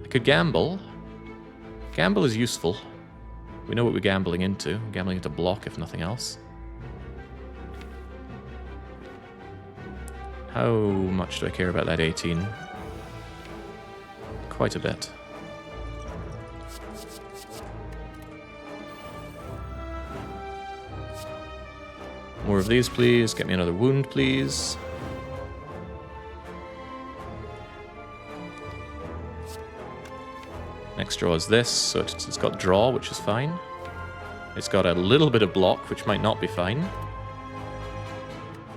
I could gamble. Gamble is useful. We know what we're gambling into. We're gambling into block, if nothing else. How much do I care about that 18? Quite a bit. More of these, please. Get me another wound, please. Next draw is this, so it's got draw, which is fine. It's got a little bit of block, which might not be fine.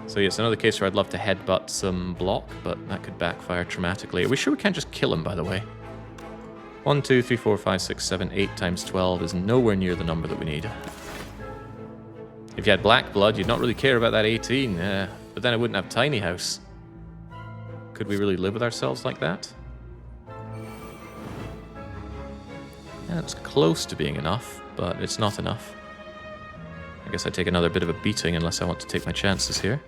So yeah, it's another case where I'd love to headbutt some block, but that could backfire traumatically. Are we sure we can't just kill him, by the way? 1, 2, 3, 4, 5, 6, 7, 8 times 12 is nowhere near the number that we need. If you had black blood, you'd not really care about that 18, but then I wouldn't have tiny house. Could we really live with ourselves like that? Yeah, it's close to being enough, but it's not enough. I guess I take another bit of a beating unless I want to take my chances here.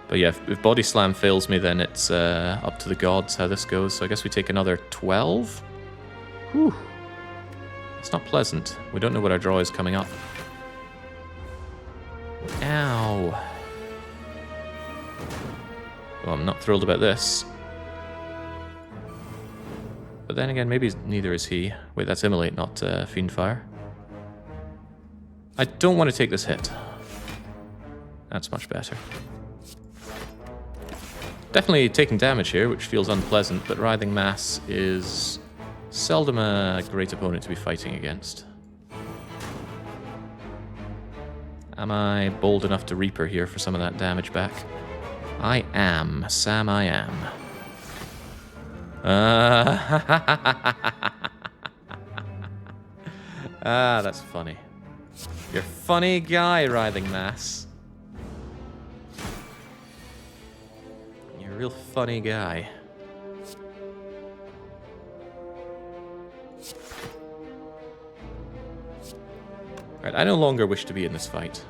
But yeah, if Body Slam fails me, then it's up to the gods how this goes. So I guess we take another 12? Whew. It's not pleasant. We don't know what our draw is coming up. Ow. Well, I'm not thrilled about this. But then again, maybe neither is he. Wait, that's Immolate, not Fiendfire. I don't want to take this hit. That's much better. Definitely taking damage here, which feels unpleasant, but Writhing Mass is seldom a great opponent to be fighting against. Am I bold enough to Reaper here for some of that damage back? I am. Sam, I am. That's funny. You're a funny guy, Writhing Mass. You're a real funny guy. Right, I no longer wish to be in this fight.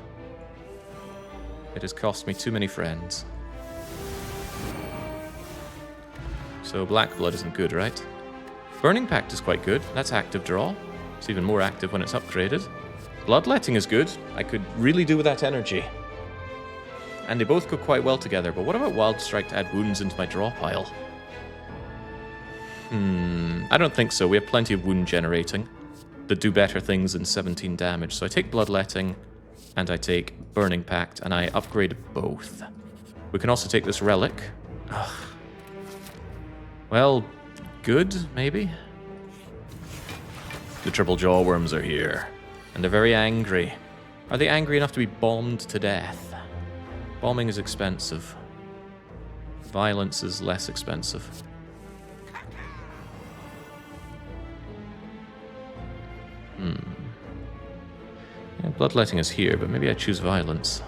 It has cost me too many friends. So Black Blood isn't good, right? Burning Pact is quite good. That's active draw. It's even more active when it's upgraded. Bloodletting is good. I could really do with that energy. And they both go quite well together, but what about Wild Strike to add wounds into my draw pile? I don't think so. We have plenty of wound generating that do better things than 17 damage. So I take Bloodletting, and I take Burning Pact, and I upgrade both. We can also take this Relic. Ugh. Well, good, maybe? The Triple Jaw Worms are here, and they're very angry. Are they angry enough to be bombed to death? Bombing is expensive. Violence is less expensive. Yeah, Bloodletting is here, but maybe I choose Violence.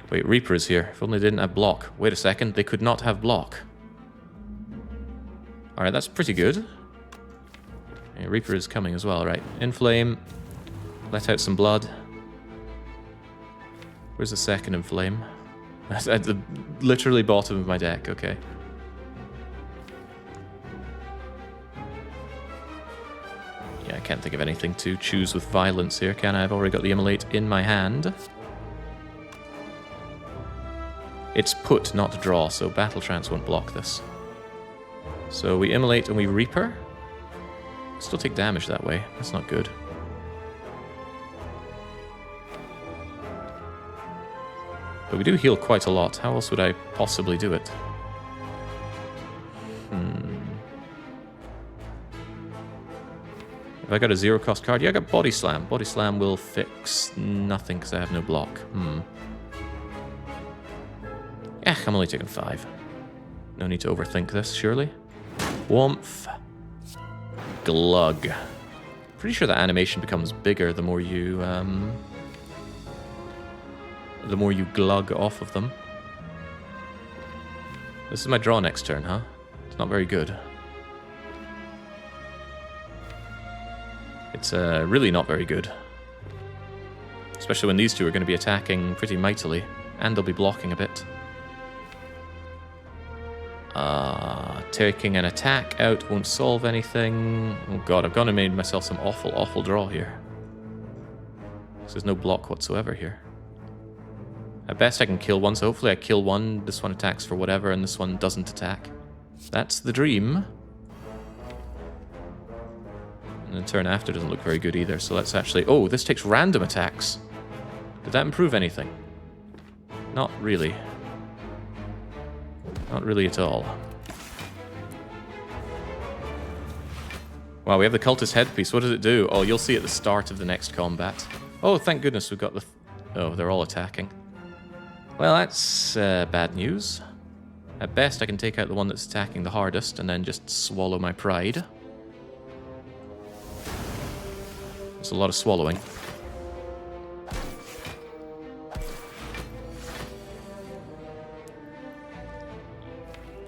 Wait, Reaper is here. If only they didn't have block. Wait a second, they could not have block. Alright, that's pretty good. Yeah, Reaper is coming as well, right? Inflame. Let out some blood. Where's the second Inflame? At the literally bottom of my deck, okay. Yeah, I can't think of anything to choose with Violence here, can I? I've already got the Immolate in my hand. It's put, not draw, so Battle Trance won't block this. So we Immolate and we Reaper. Still take damage that way. That's not good. But we do heal quite a lot. How else would I possibly do it? Have I got a zero-cost card? Yeah, I got Body Slam. Body Slam will fix nothing because I have no block. I'm only taking 5. No need to overthink this, surely. Warmth. Glug. Pretty sure that animation becomes bigger the more you glug off of them. This is my draw next turn, huh? It's not very good. It's really not very good. Especially when these two are going to be attacking pretty mightily, and they'll be blocking a bit. Taking an attack out won't solve anything. Oh god, I've gone and made myself some awful, awful draw here. There's no block whatsoever here. At best I can kill one, so hopefully I kill one, this one attacks for whatever, and this one doesn't attack. That's the dream. And the turn after doesn't look very good either, so let's actually... Oh, this takes random attacks. Did that improve anything? Not really. Not really at all. Wow, we have the cultist headpiece. What does it do? Oh, you'll see at the start of the next combat. Oh, thank goodness we've got the... Oh, they're all attacking. Well, that's bad news. At best, I can take out the one that's attacking the hardest and then just swallow my pride. There's a lot of swallowing.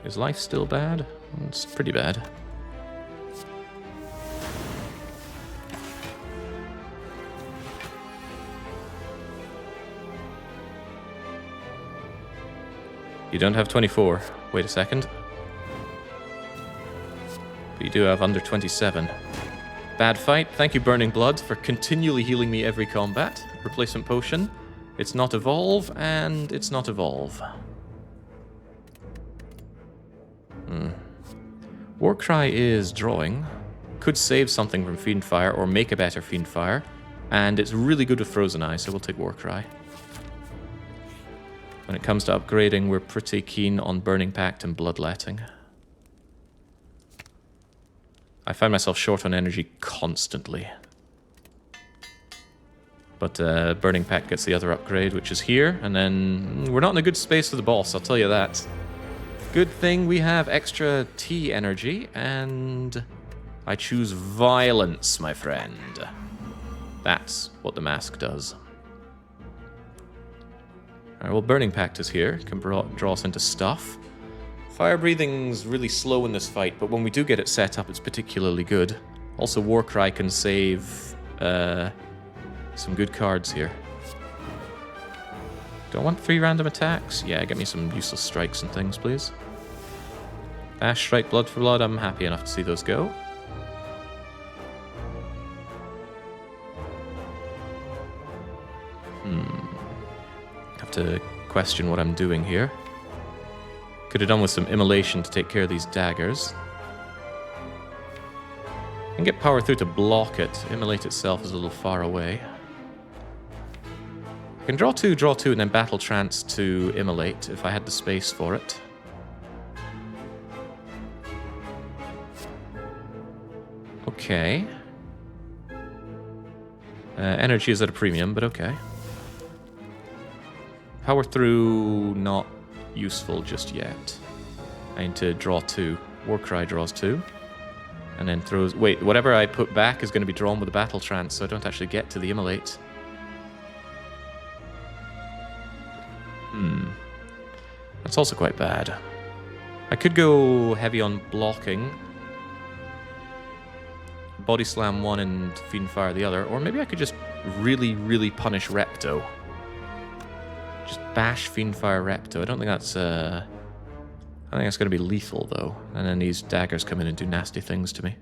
Is life still bad? It's pretty bad. You don't have 24. Wait a second. But you do have under 27. Bad fight. Thank you, Burning Blood, for continually healing me every combat. Replacement potion. It's not evolve, and it's not evolve. Warcry is drawing. Could save something from Fiendfire or make a better Fiendfire. And it's really good with Frozen Eye, so we'll take Warcry. When it comes to upgrading, we're pretty keen on Burning Pact and Bloodletting. I find myself short on energy constantly. But Burning Pact gets the other upgrade, which is here. And then we're not in a good space for the boss, I'll tell you that. Good thing we have extra T energy, and I choose Violence, my friend. That's what the mask does. Alright, well, Burning Pact is here. Can draw us into stuff. Fire breathing's really slow in this fight, but when we do get it set up, it's particularly good. Also, Warcry can save some good cards here. Do I want 3 random attacks? Yeah, get me some useless strikes and things, please. Ash, Strike, Blood for Blood, I'm happy enough to see those go. Have to question what I'm doing here. Could have done with some immolation to take care of these daggers. And get power through to block it. Immolate itself is a little far away. I can draw 2, and then Battle Trance to immolate if I had the space for it. Okay. Energy is at a premium, but okay. Power through, not useful just yet. I need to draw 2. Warcry draws 2. And then throws... Wait, whatever I put back is going to be drawn with a Battle Trance, so I don't actually get to the immolate. That's also quite bad. I could go heavy on blocking. Body Slam 1 and Fiendfire the other. Or maybe I could just really, really punish Repto. Just bash Fiendfire Repto. I don't think that's... I think that's going to be lethal, though. And then these daggers come in and do nasty things to me.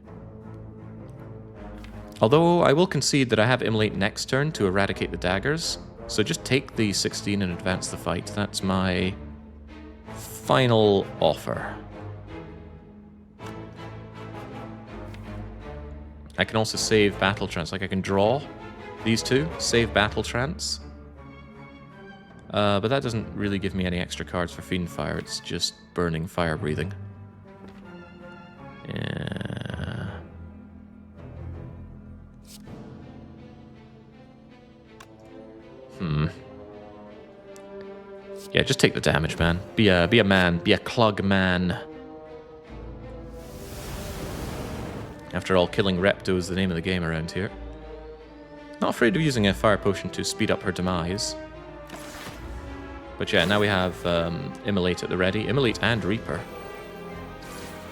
Although, I will concede that I have Immolate next turn to eradicate the daggers. So just take the 16 and advance the fight. That's my final offer. I can also save Battle Trance. Like, I can draw these 2, save Battle Trance. But that doesn't really give me any extra cards for Fiendfire. It's just burning fire breathing. Yeah. Yeah, just take the damage, man. Be a man. Be a Clug man. After all, killing Repto is the name of the game around here. Not afraid of using a fire potion to speed up her demise. But yeah, now we have Immolate at the ready. Immolate and Reaper.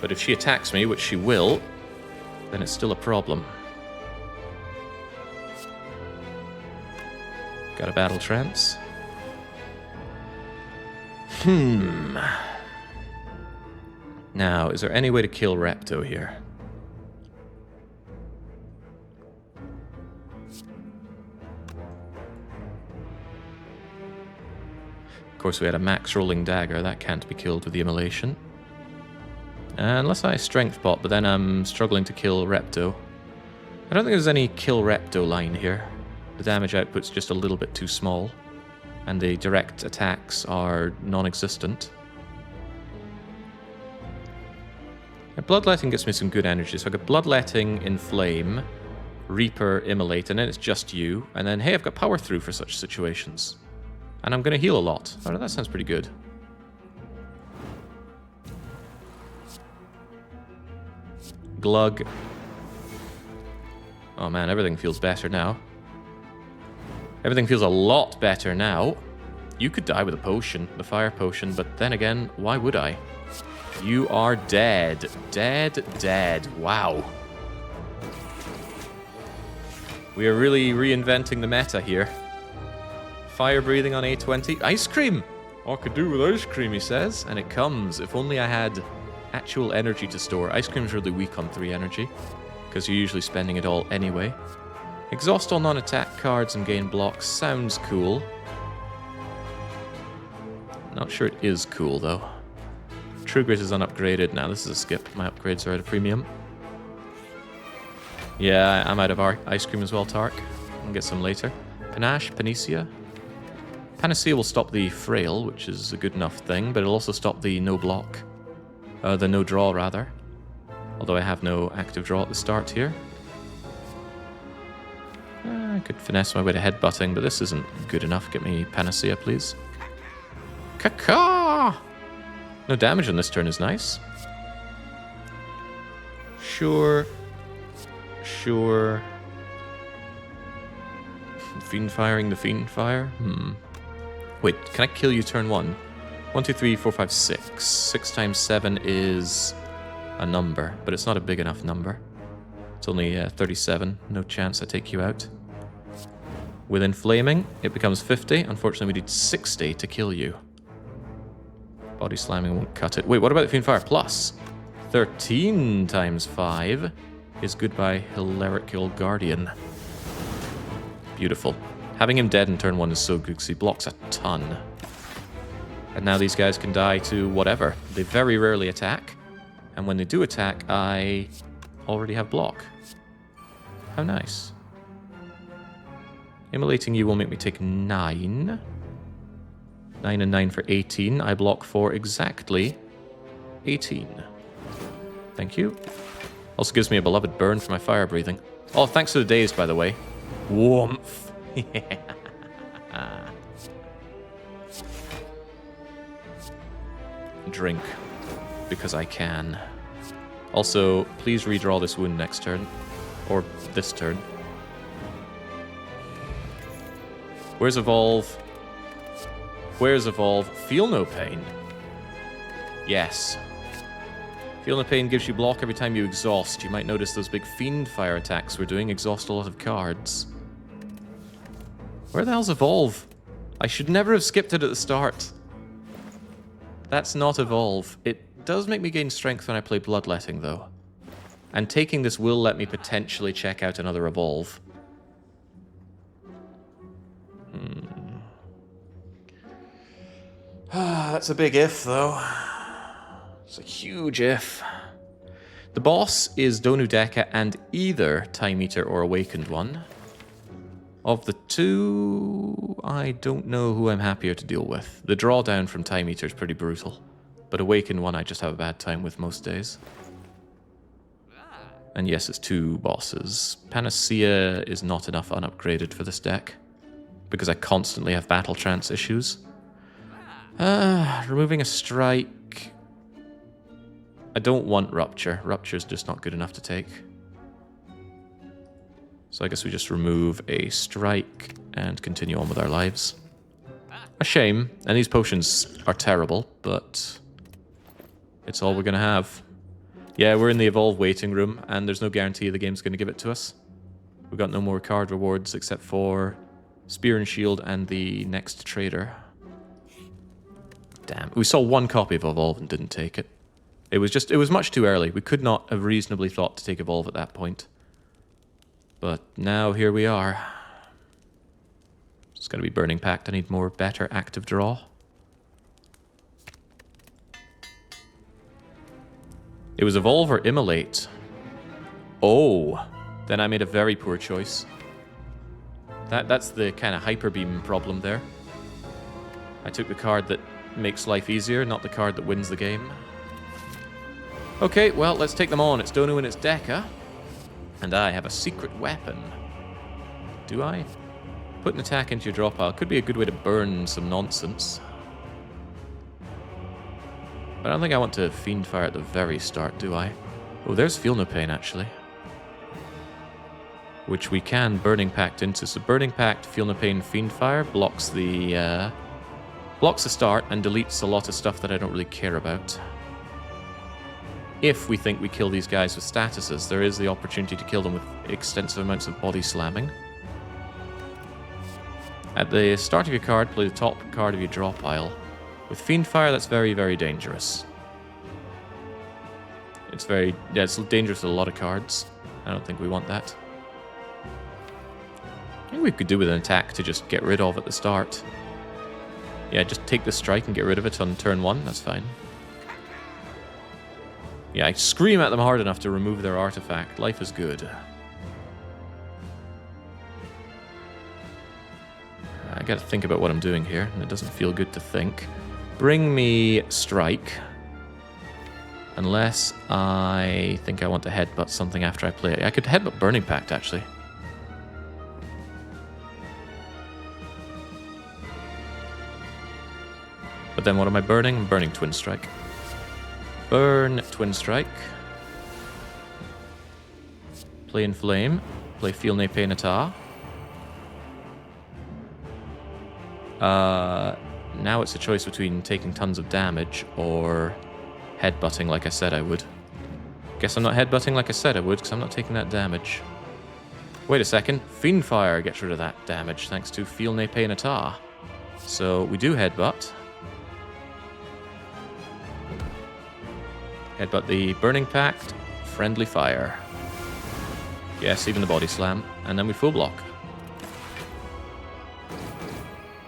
But if she attacks me, which she will, then it's still a problem. Got a Battle Trance. Now, is there any way to kill Repto here? Of course, we had a max rolling dagger. That can't be killed with the immolation. Unless I strength bot, but then I'm struggling to kill Repto. I don't think there's any kill Repto line here. The damage output's just a little bit too small, and the direct attacks are non-existent. Bloodletting gets me some good energy, so I got Bloodletting, Inflame, Reaper, Immolate, and then it's just you. And then, hey, I've got Power Through for such situations. And I'm going to heal a lot. Oh, that sounds pretty good. Glug. Oh man, everything feels better now. Everything feels a lot better now. You could die with a potion, the fire potion, but then again, why would I? You are dead. Dead, dead. Wow. We are really reinventing the meta here. Fire breathing on A20. Ice cream! I could do with ice cream, he says. And it comes. If only I had actual energy to store. Ice cream's really weak on 3 energy, because you're usually spending it all anyway. Exhaust all non-attack cards and gain blocks. Sounds cool. Not sure it is cool, though. True Grit is unupgraded. Now this is a skip. My upgrades are at a premium. Yeah, I'm out of ice cream as well, Tark. I'll get some later. Panache, Panacea. Panacea will stop the Frail, which is a good enough thing, but it'll also stop the no block. The no draw, rather. Although I have no active draw at the start here. I could finesse my way to headbutting, but this isn't good enough. Get me Panacea, please. Caca! No damage on this turn is nice. Sure. Sure. Fiend firing the Fiend Fire? Wait, can I kill you turn 1? 1, 2, 3, 4, 5, 6. 6 times 7 is a number, but it's not a big enough number. It's only 37. No chance I take you out. With Inflaming, it becomes 50. Unfortunately, we need 60 to kill you. Body Slamming won't cut it. Wait, what about the Fiend Fire Plus? 13 times 5 is Goodbye Hilarical Guardian. Beautiful. Having him dead in turn 1 is so good because he blocks a ton. And now these guys can die to whatever. They very rarely attack. And when they do attack, I already have block. How nice. Immolating you will make me take 9. 9 and 9 for 18. I block for exactly 18. Thank you. Also gives me a beloved burn for my fire breathing. Oh, thanks for the dazed, by the way. Warmth. Yeah. Drink. Because I can. Also, please redraw this wound next turn. Or this turn. Where's Evolve? Where's Evolve? Feel no pain. Yes. Feel no pain gives you block every time you exhaust. You might notice those big Fiend Fire attacks we're doing exhaust a lot of cards. Where the hell's Evolve? I should never have skipped it at the start. That's not Evolve. It does make me gain strength when I play Bloodletting, though. And taking this will let me potentially check out another Evolve. That's a big if, though. It's a huge if. The boss is Donu Deka and either Time Eater or Awakened One. Of the two, I don't know who I'm happier to deal with. The drawdown from Time Eater is pretty brutal, but Awakened One I just have a bad time with most days. And yes, it's 2 bosses. Panacea is not enough unupgraded for this deck, because I constantly have battle trance issues. Removing a strike. I don't want Rupture. Rupture's just not good enough to take. So I guess we just remove a strike and continue on with our lives. A shame. And these potions are terrible, but it's all we're going to have. Yeah, we're in the Evolve waiting room, and there's no guarantee the game's going to give it to us. We've got no more card rewards except for Spear and Shield and the next trader. Damn. We saw 1 copy of Evolve and didn't take it. It was much too early. We could not have reasonably thought to take Evolve at that point. But now here we are. It's going to be Burning Pact. I need more better active draw. It was Evolve or Immolate. Oh, then I made a very poor choice. That's the kind of hyper beam problem there. I took the card that makes life easier, not the card that wins the game. Okay, well, let's take them on. It's Donu and it's Deca. And I have a secret weapon. Do I? Put an attack into your draw pile. Could be a good way to burn some nonsense. But I don't think I want to Fiend Fire at the very start, do I? Oh, there's Feel No Pain, actually. Which we can Burning Pact into. So Burning Pact, Feel No Pain, Fiend Fire blocks the start and deletes a lot of stuff that I don't really care about. If we think we kill these guys with statuses, there is the opportunity to kill them with extensive amounts of body slamming. At the start of your card, play the top card of your draw pile. With Fiend Fire, that's very, very dangerous. It's dangerous with a lot of cards. I don't think we want that. I think we could do with an attack to just get rid of at the start. Yeah, just take the strike and get rid of it on turn 1, that's fine. Yeah, I scream at them hard enough to remove their artifact. Life is good. I gotta think about what I'm doing here, and it doesn't feel good to think. Bring me Strike. Unless I think I want to headbutt something after I play it. I could headbutt Burning Pact, actually. But then what am I burning? I'm burning Twin Strike. Burn Twin Strike. Play Inflame. Play Feel Ne Pain Ata. Now it's a choice between taking tons of damage or headbutting like I said I would. Guess I'm not headbutting like I said I would because I'm not taking that damage. Wait a second. Fiend Fire gets rid of that damage thanks to Feel Ne Pain Ata. So we do headbutt. Headbutt the Burning Pact, Friendly Fire. Yes, even the Body Slam. And then we full block.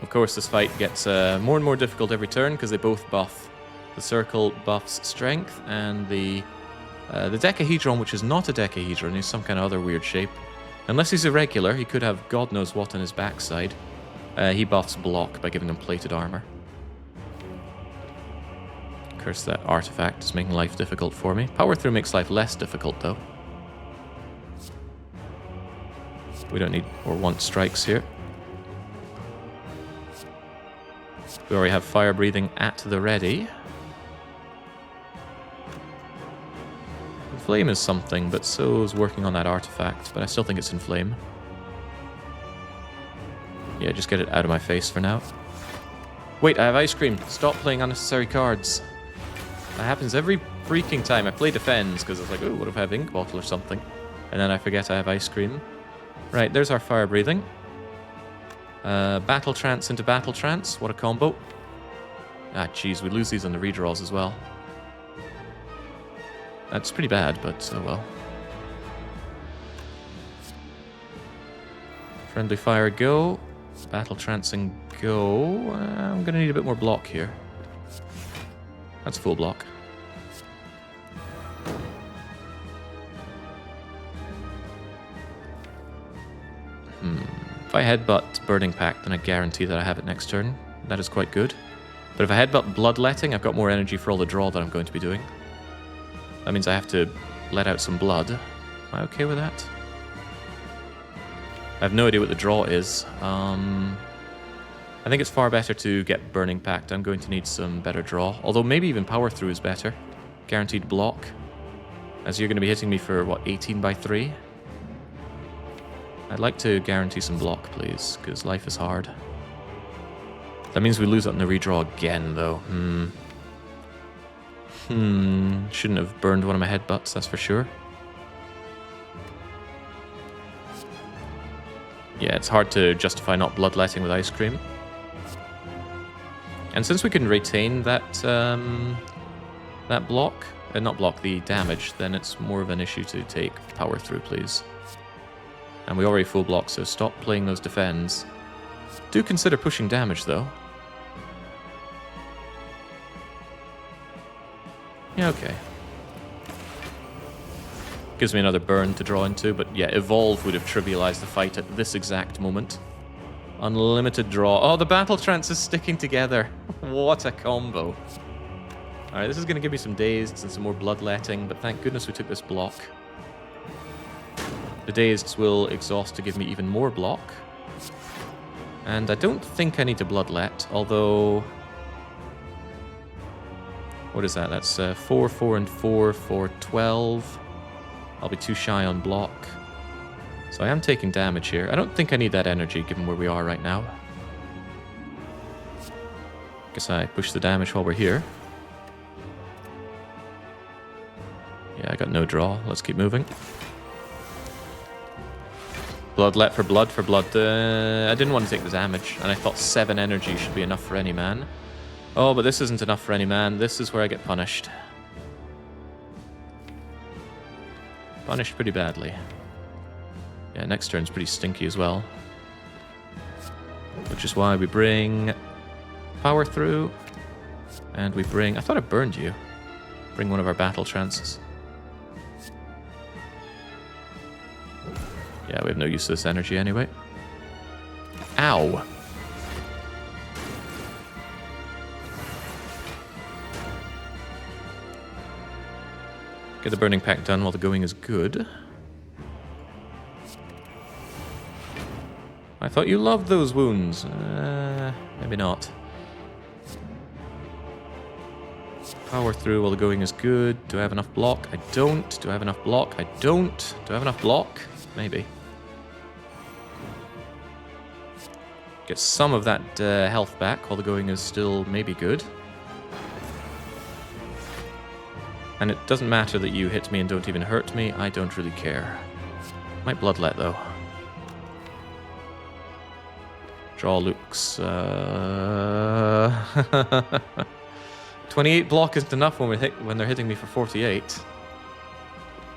Of course, this fight gets more and more difficult every turn because they both buff. The Circle buffs Strength, and the Decahedron, which is not a Decahedron, he's some kind of other weird shape. Unless he's irregular, he could have God knows what on his backside. He buffs Block by giving him plated armor. Curse that artifact is making life difficult for me. Power Through makes life less difficult, though. We don't need or want strikes here. We already have Fire Breathing at the ready. Flame is something, but so is working on that artifact, but I still think it's in Flame. Yeah, just get it out of my face for now. Wait, I have Ice Cream. Stop playing unnecessary cards. That happens every freaking time. I play Defends, because it's like, oh, what if I have Ink Bottle or something? And then I forget I have Ice Cream. Right, there's our Fire Breathing. Battle Trance into Battle Trance. What a combo. Ah, jeez, we lose these on the redraws as well. That's pretty bad, but oh well. Friendly Fire, go. Battle Trancing, go. I'm going to need a bit more block here. That's full block. If I headbutt Burning Pact, then I guarantee that I have it next turn. That is quite good. But if I headbutt Bloodletting, I've got more energy for all the draw that I'm going to be doing. That means I have to let out some blood. Am I okay with that? I have no idea what the draw is. I think it's far better to get Burning Pact. I'm going to need some better draw. Although maybe even Power Through is better. Guaranteed block. As you're going to be hitting me for, what, 18 by 3? I'd like to guarantee some block, please, because life is hard. That means we lose it in the redraw again, though. Shouldn't have burned one of my headbutts, that's for sure. Yeah, it's hard to justify not bloodletting with Ice Cream. And since we can retain that that block, not block, the damage, then it's more of an issue to take Power Through, please. And we already full block, so stop playing those defends. Do consider pushing damage, though. Yeah, okay. Gives me another burn to draw into, but yeah, Evolve would have trivialized the fight at this exact moment. Unlimited draw. Oh, the Battle Trance is sticking together. What a combo. Alright, this is going to give me some dazed and some more bloodletting, but thank goodness we took this block. The dazed will exhaust to give me even more block. And I don't think I need to bloodlet, although... What is that? That's 4, 4, and 4 for 12. I'll be too shy on block. So I am taking damage here. I don't think I need that energy, given where we are right now. Guess I push the damage while we're here. Yeah, I got no draw. Let's keep moving. Bloodlet for blood for blood. I didn't want to take the damage, and I thought 7 energy should be enough for any man. Oh, but this isn't enough for any man. This is where I get punished. Punished pretty badly. Yeah, next turn's pretty stinky as well. Which is why we bring power through. And we bring... I thought I burned you. Bring one of our battle trances. Yeah, we have no use of this energy anyway. Ow! Get the burning pack done while the going is good. I thought you loved those wounds. Maybe not. Power through while the going is good. Do I have enough block? I don't. Do I have enough block? I don't. Do I have enough block? Maybe. Get some of that health back while the going is still maybe good. And it doesn't matter that you hit me and don't even hurt me. I don't really care. Might bloodlet though. Draw looks... 28 block isn't enough when they're hitting me for 48.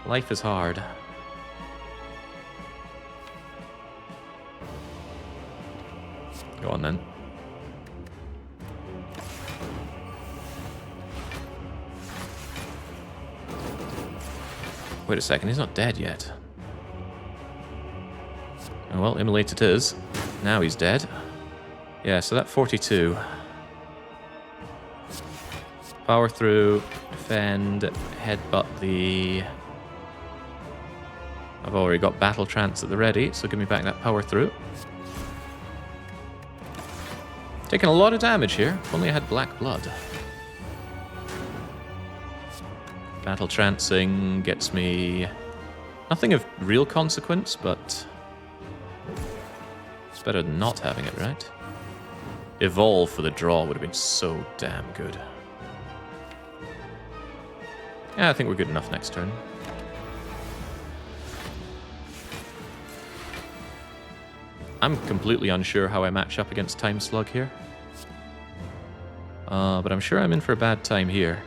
Life is hard. Go on then. Wait a second, he's not dead yet. Oh well, immolate it is. Now he's dead. Yeah, so that 42. Power through, defend, headbutt the... I've already got battle trance at the ready, so give me back that power through. Taking a lot of damage here, if only I had black blood. Battle trancing gets me nothing of real consequence, but it's better than not having it, right? Evolve for the draw would have been so damn good. Yeah, I think we're good enough next turn. I'm completely unsure how I match up against Time Slug here. But I'm sure I'm in for a bad time here.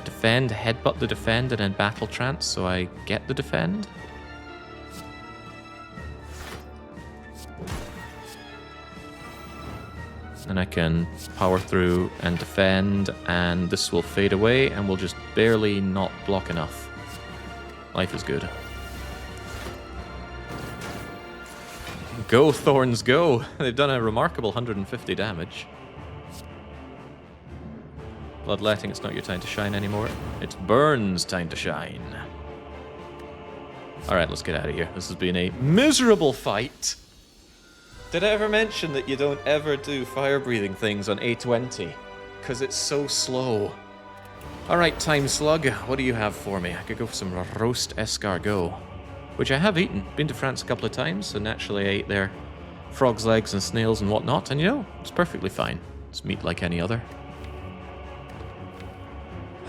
Defend, headbutt the defend, and then battle trance, so I get the defend. And I can power through and defend, and this will fade away, and we'll just barely not block enough. Life is good. Go, Thorns, go! They've done a remarkable 150 damage. Bloodletting, it's not your time to shine anymore. It's Burn's time to shine. Alright, let's get out of here. This has been a miserable fight. Did I ever mention that you don't ever do fire-breathing things on A20? Because it's so slow. Alright, Time Slug, what do you have for me? I could go for some roast escargot, which I have eaten. Been to France a couple of times, so naturally I ate their frog's legs and snails and whatnot, and you know, it's perfectly fine. It's meat like any other.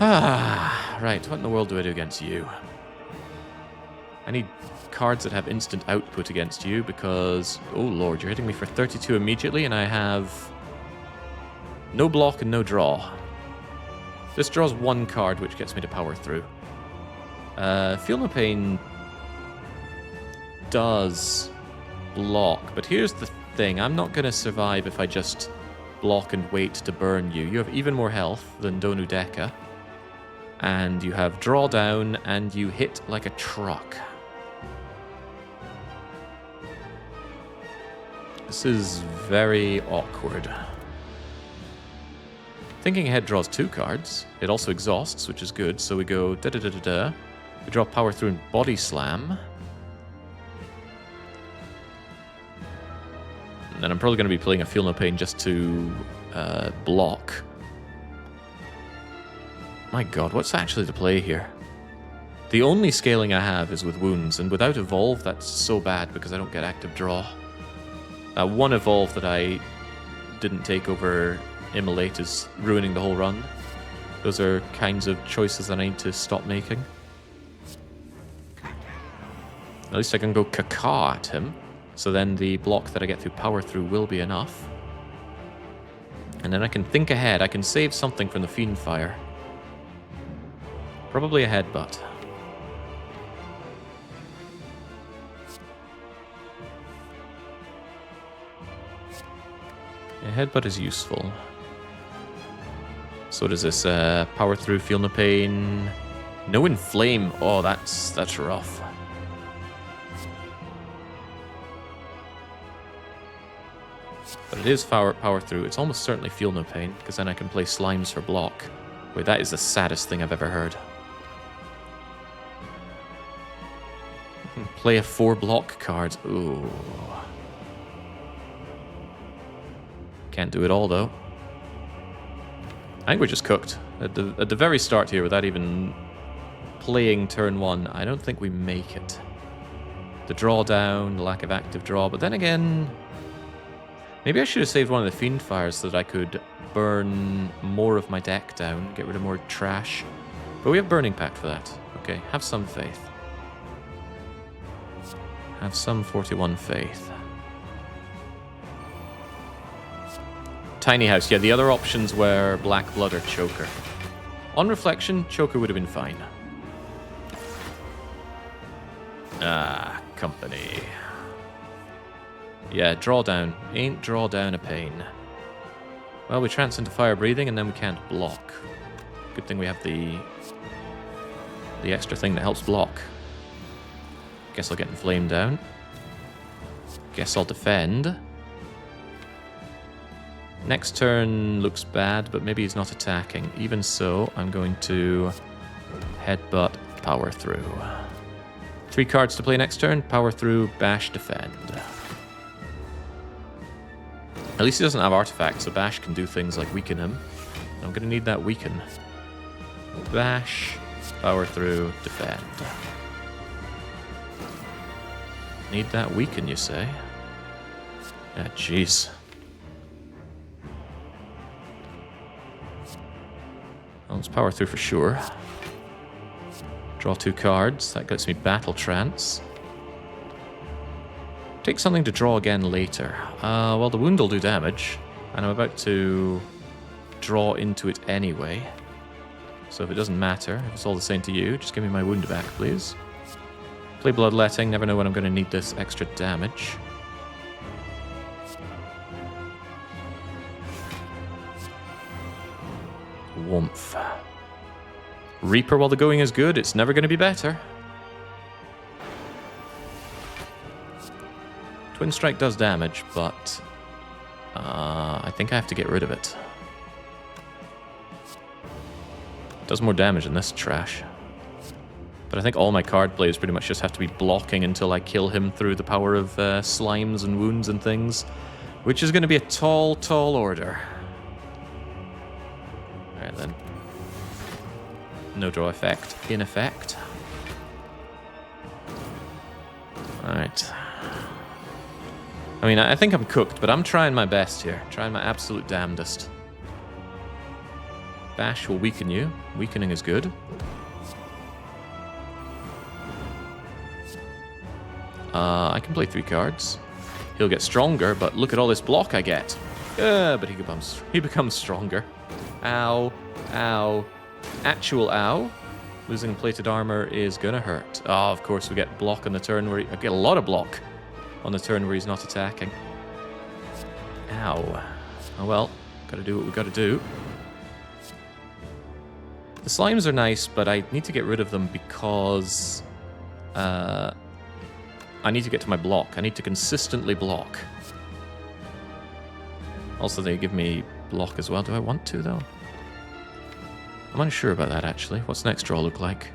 Ah, right, what in the world do I do against you? I need cards that have instant output against you because, oh lord, you're hitting me for 32 immediately and I have no block and no draw. This draws one card which gets me to power through. Feel No Pain does block, but here's the thing, I'm not going to survive if I just block and wait to burn you. You have even more health than Donu Deka. And you have draw down, and you hit like a truck. This is very awkward. Thinking Ahead draws 2 cards. It also exhausts, which is good. So we go da-da-da-da-da. We draw Power Through and Body Slam. And then I'm probably going to be playing a Feel No Pain just to block. My god, what's actually the play here? The only scaling I have is with wounds, and without Evolve, that's so bad because I don't get active draw. One Evolve that I didn't take over Immolate is ruining the whole run. Those are kinds of choices that I need to stop making. At least I can go caca at him, so then the block that I get through Power Through will be enough. And then I can think ahead. I can save something from the Fiend Fire. Probably a Headbutt. A Headbutt is useful. So does this Power Through, Feel No Pain? No Inflame. Oh, that's rough. But it is Power Through. It's almost certainly Feel No Pain, because then I can play Slimes for block. Wait, that is the saddest thing I've ever heard. Play a 4 block card. Ooh. Can't do it all, though. I think we're just cooked. At the very start here, without even playing turn 1, I don't think we make it. The drawdown, the lack of active draw, but then again... Maybe I should have saved one of the Fiend Fires so that I could burn more of my deck down, get rid of more trash. But we have Burning Pact for that. Okay, have some faith. Have some 41 faith. Tiny House. Yeah, the other options were Black Blood or Choker. On reflection, Choker would have been fine. Ah, company. Yeah, drawdown. Ain't drawdown a pain. Well, we trance into Fire Breathing and then we can't block. Good thing we have the extra thing that helps block. Guess I'll get Inflame down. Guess I'll defend. Next turn looks bad, but maybe he's not attacking. Even so, I'm going to Headbutt, Power Through. 3 cards to play next turn. Power Through, Bash, Defend. At least he doesn't have Artifact, so Bash can do things like weaken him. I'm going to need that weaken. Bash, Power Through, Defend. Need that weaken, you say? Ah, jeez. Well, let's Power Through for sure. Draw 2 cards. That gets me Battle Trance. Take something to draw again later. Well, the wound will do damage, and I'm about to draw into it anyway. So if it doesn't matter, if it's all the same to you, just give me my wound back, please. Play Bloodletting. Never know when I'm going to need this extra damage. Warmth. Reaper while the going is good. It's never going to be better. Twin Strike does damage, but I think I have to get rid of it. Does more damage than this trash. But I think all my card plays pretty much just have to be blocking until I kill him through the power of slimes and wounds and things, which is going to be a tall, tall order. Alright then. No draw effect, in effect. Alright. I mean, I think I'm cooked, but I'm trying my best here. Trying my absolute damnedest. Bash will weaken you. Weakening is good. I can play 3 cards. He'll get stronger, but look at all this block I get. But he becomes stronger. Ow. Ow. Actual ow. Losing plated armor is gonna hurt. Oh, of course we get block on the turn where I get a lot of block on the turn where he's not attacking. Ow. Oh well, gotta do what we gotta do. The slimes are nice, but I need to get rid of them because I need to get to my block. I need to consistently block. Also, they give me block as well. Do I want to, though? I'm unsure about that, actually. What's the next draw look like?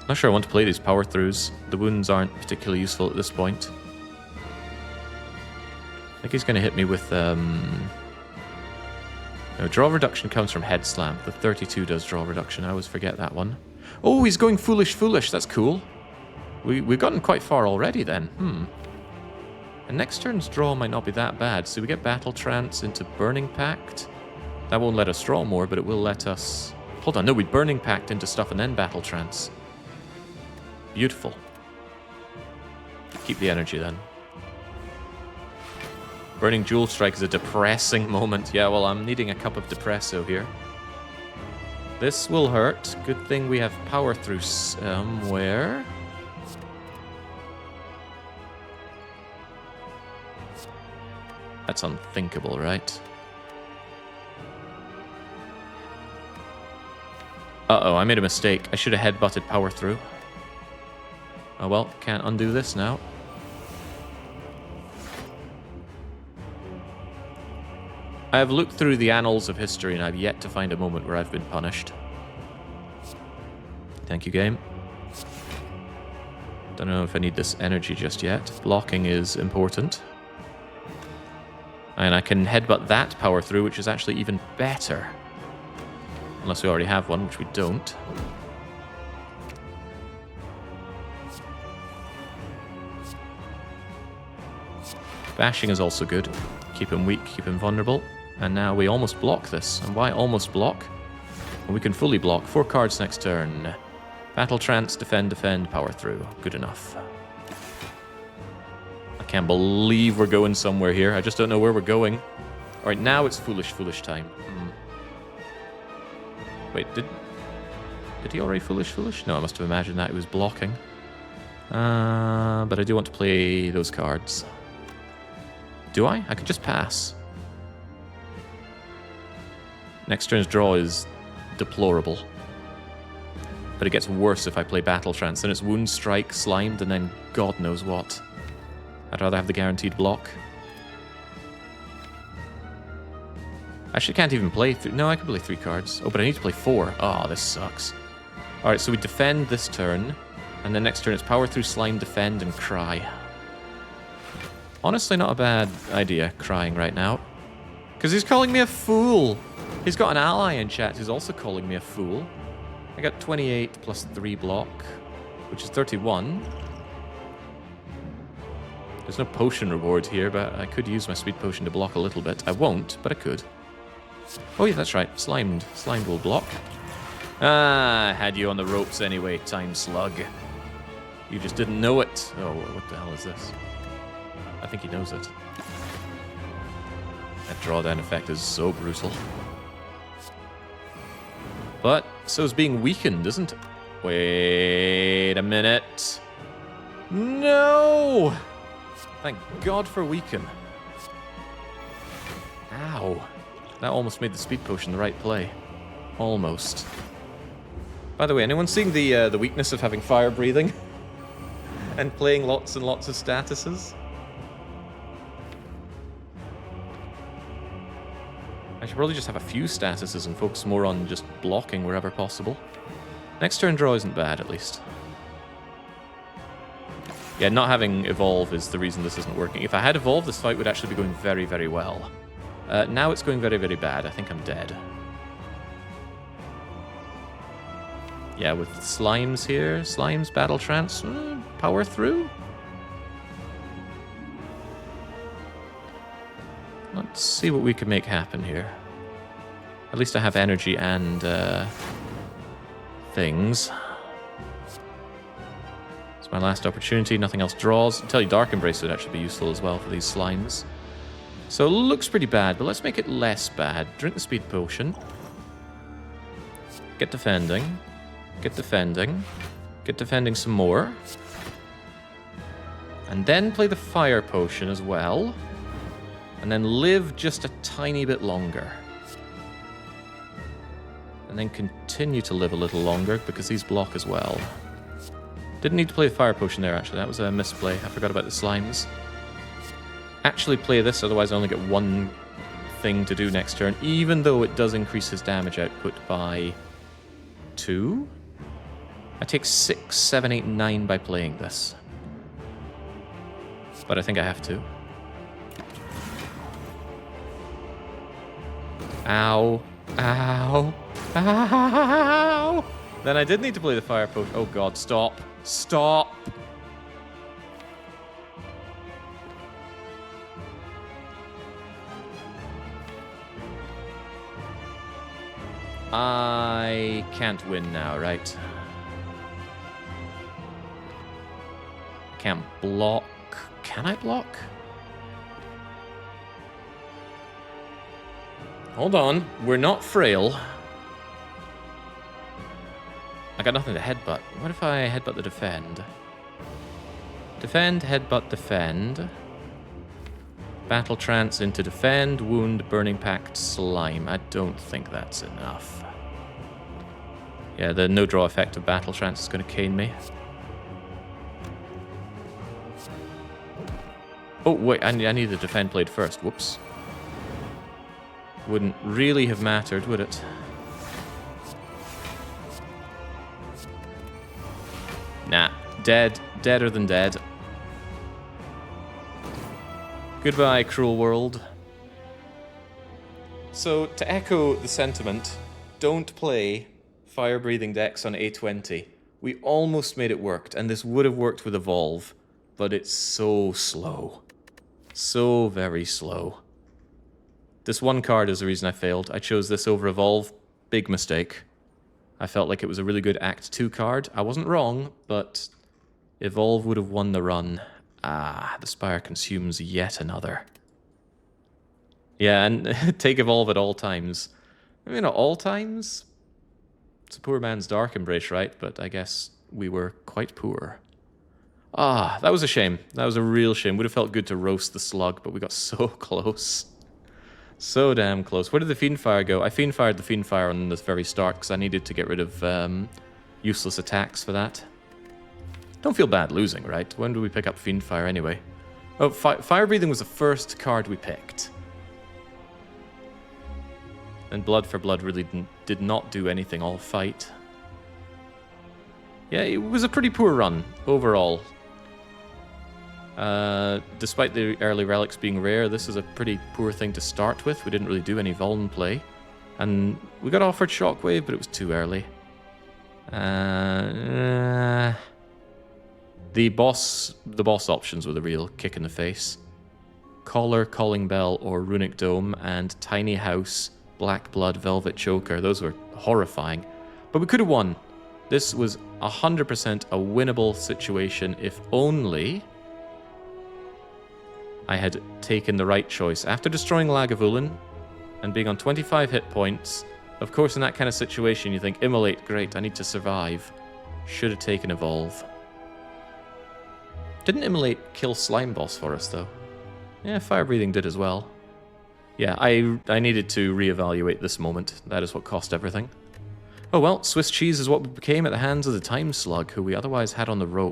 Not sure I want to play these power throughs. The wounds aren't particularly useful at this point. I think he's going to hit me with... No, draw reduction comes from head slam. The 32 does draw reduction. I always forget that one. Oh, he's going foolish, foolish. That's cool. We've gotten quite far already then. And next turn's draw might not be that bad. So we get Battle Trance into Burning Pact. That won't let us draw more, but it will let us... Hold on, no, we Burning Pact into stuff and then Battle Trance. Beautiful. Keep the energy then. Burning Jewel Strike is a depressing moment. Yeah, well, I'm needing a cup of Depresso here. This will hurt. Good thing we have power through somewhere. That's unthinkable, right? Uh-oh, I made a mistake. I should have headbutted power through. Oh well, can't undo this now. I have looked through the annals of history and I've yet to find a moment where I've been punished. Thank you, game. Don't know if I need this energy just yet. Blocking is important. And I can headbutt that power through, which is actually even better. Unless we already have one, which we don't. Bashing is also good. Keep him weak, keep him vulnerable. And now we almost block this. And why almost block? Well, we can fully block. 4 cards next turn. Battle Trance, defend, defend, power through. Good enough. I can't believe we're going somewhere here. I just don't know where we're going. Alright, now it's foolish, foolish time. Wait, did he already foolish, foolish? No, I must have imagined that he was blocking. But I do want to play those cards. Do I? I could just pass. Next turn's draw is deplorable. But it gets worse if I play Battle Trance. Then it's Wound Strike, Slimed, and then God knows what. I'd rather have the guaranteed block. Actually, can't even play... No, I can play 3 cards. Oh, but I need to play 4. Oh, this sucks. Alright, so we defend this turn. And then next turn it's Power Through, Slime, Defend, and Cry. Honestly, not a bad idea, crying right now. Because he's calling me a fool. He's got an ally in chat who's also calling me a fool. I got 28 plus 3 block, which is 31. There's no potion reward here, but I could use my speed potion to block a little bit. I won't, but I could. Oh yeah, that's right. Slimed. Slimed will block. Ah, I had you on the ropes anyway, Time Slug. You just didn't know it. Oh, what the hell is this? I think he knows it. That drawdown effect is so brutal. But so's being weakened, isn't it? Wait a minute. No! Thank God for weaken. Ow. That almost made the speed potion the right play. Almost. By the way, anyone seeing the weakness of having fire breathing? And playing lots and lots of statuses? I should probably just have a few statuses and focus more on just blocking wherever possible. Next turn draw isn't bad, at least. Yeah, not having Evolve is the reason this isn't working. If I had Evolve, this fight would actually be going very, very well. Now it's going very, very bad. I think I'm dead. Yeah, with Slimes here. Slimes, Battle Trance, Power Through? Let's see what we can make happen here. At least I have energy and things. It's my last opportunity. Nothing else draws. I'll tell you, Dark Embrace would actually be useful as well for these slimes. So it looks pretty bad, but let's make it less bad. Drink the speed potion. Get defending. Get defending. Get defending some more. And then play the fire potion as well. And then live just a tiny bit longer. And then continue to live a little longer, because these block as well. Didn't need to play the fire potion there, actually. That was a misplay. I forgot about the slimes. Actually play this, otherwise I only get one thing to do next turn, even though it does increase his damage output by 2. I take 6, 7, 8, 9 by playing this. But I think I have to. Ow. Ow. Ow. Then I did need to play the fire potion. Oh god, stop. Stop. I can't win now, right? I can't block. Can I block? Hold on. We're not frail. I got nothing to headbutt. What if I headbutt the defend? Defend, headbutt, defend. Battle trance into defend, wound, burning pact, slime. I don't think that's enough. Yeah, the no draw effect of battle trance is going to cane me. Oh, wait, I need the defend played first. Whoops. Wouldn't really have mattered, would it? Nah, dead. Deader than dead. Goodbye, cruel world. So, to echo the sentiment, don't play fire-breathing decks on A20. We almost made it work, and this would have worked with Evolve, but it's so slow. So very slow. This one card is the reason I failed. I chose this over Evolve. Big mistake. I felt like it was a really good Act 2 card. I wasn't wrong, but Evolve would have won the run. Ah, the Spire consumes yet another. Yeah, and take Evolve at all times. I mean, at all times? It's a poor man's Dark Embrace, right? But I guess we were quite poor. Ah, that was a shame. That was a real shame. Would have felt good to roast the slug, but we got so close. So damn close. Where did the Fiendfire go? I Fiendfired the Fiendfire on the very start because I needed to get rid of useless attacks for that. Don't feel bad losing, right? When did we pick up Fiendfire anyway? Oh, Fire Breathing was the first card we picked. And Blood for Blood really did not do anything all fight. Yeah, it was a pretty poor run overall. Despite the early relics being rare, this is a pretty poor thing to start with. We didn't really do any Vuln play. And we got offered Shockwave, but it was too early. The boss options were the real kick in the face. Collar, Calling Bell, or Runic Dome, and Tiny House, Black Blood, Velvet Choker. Those were horrifying. But we could have won. This was 100% a winnable situation if only I had taken the right choice. After destroying Lagavulin and being on 25 hit points, of course in that kind of situation you think, Immolate, great, I need to survive. Should have taken Evolve. Didn't Immolate kill Slime Boss for us though? Yeah, Fire Breathing did as well. Yeah, I needed to reevaluate this moment. That is what cost everything. Oh well, Swiss cheese is what we became at the hands of the Time Slug, who we otherwise had on the rope.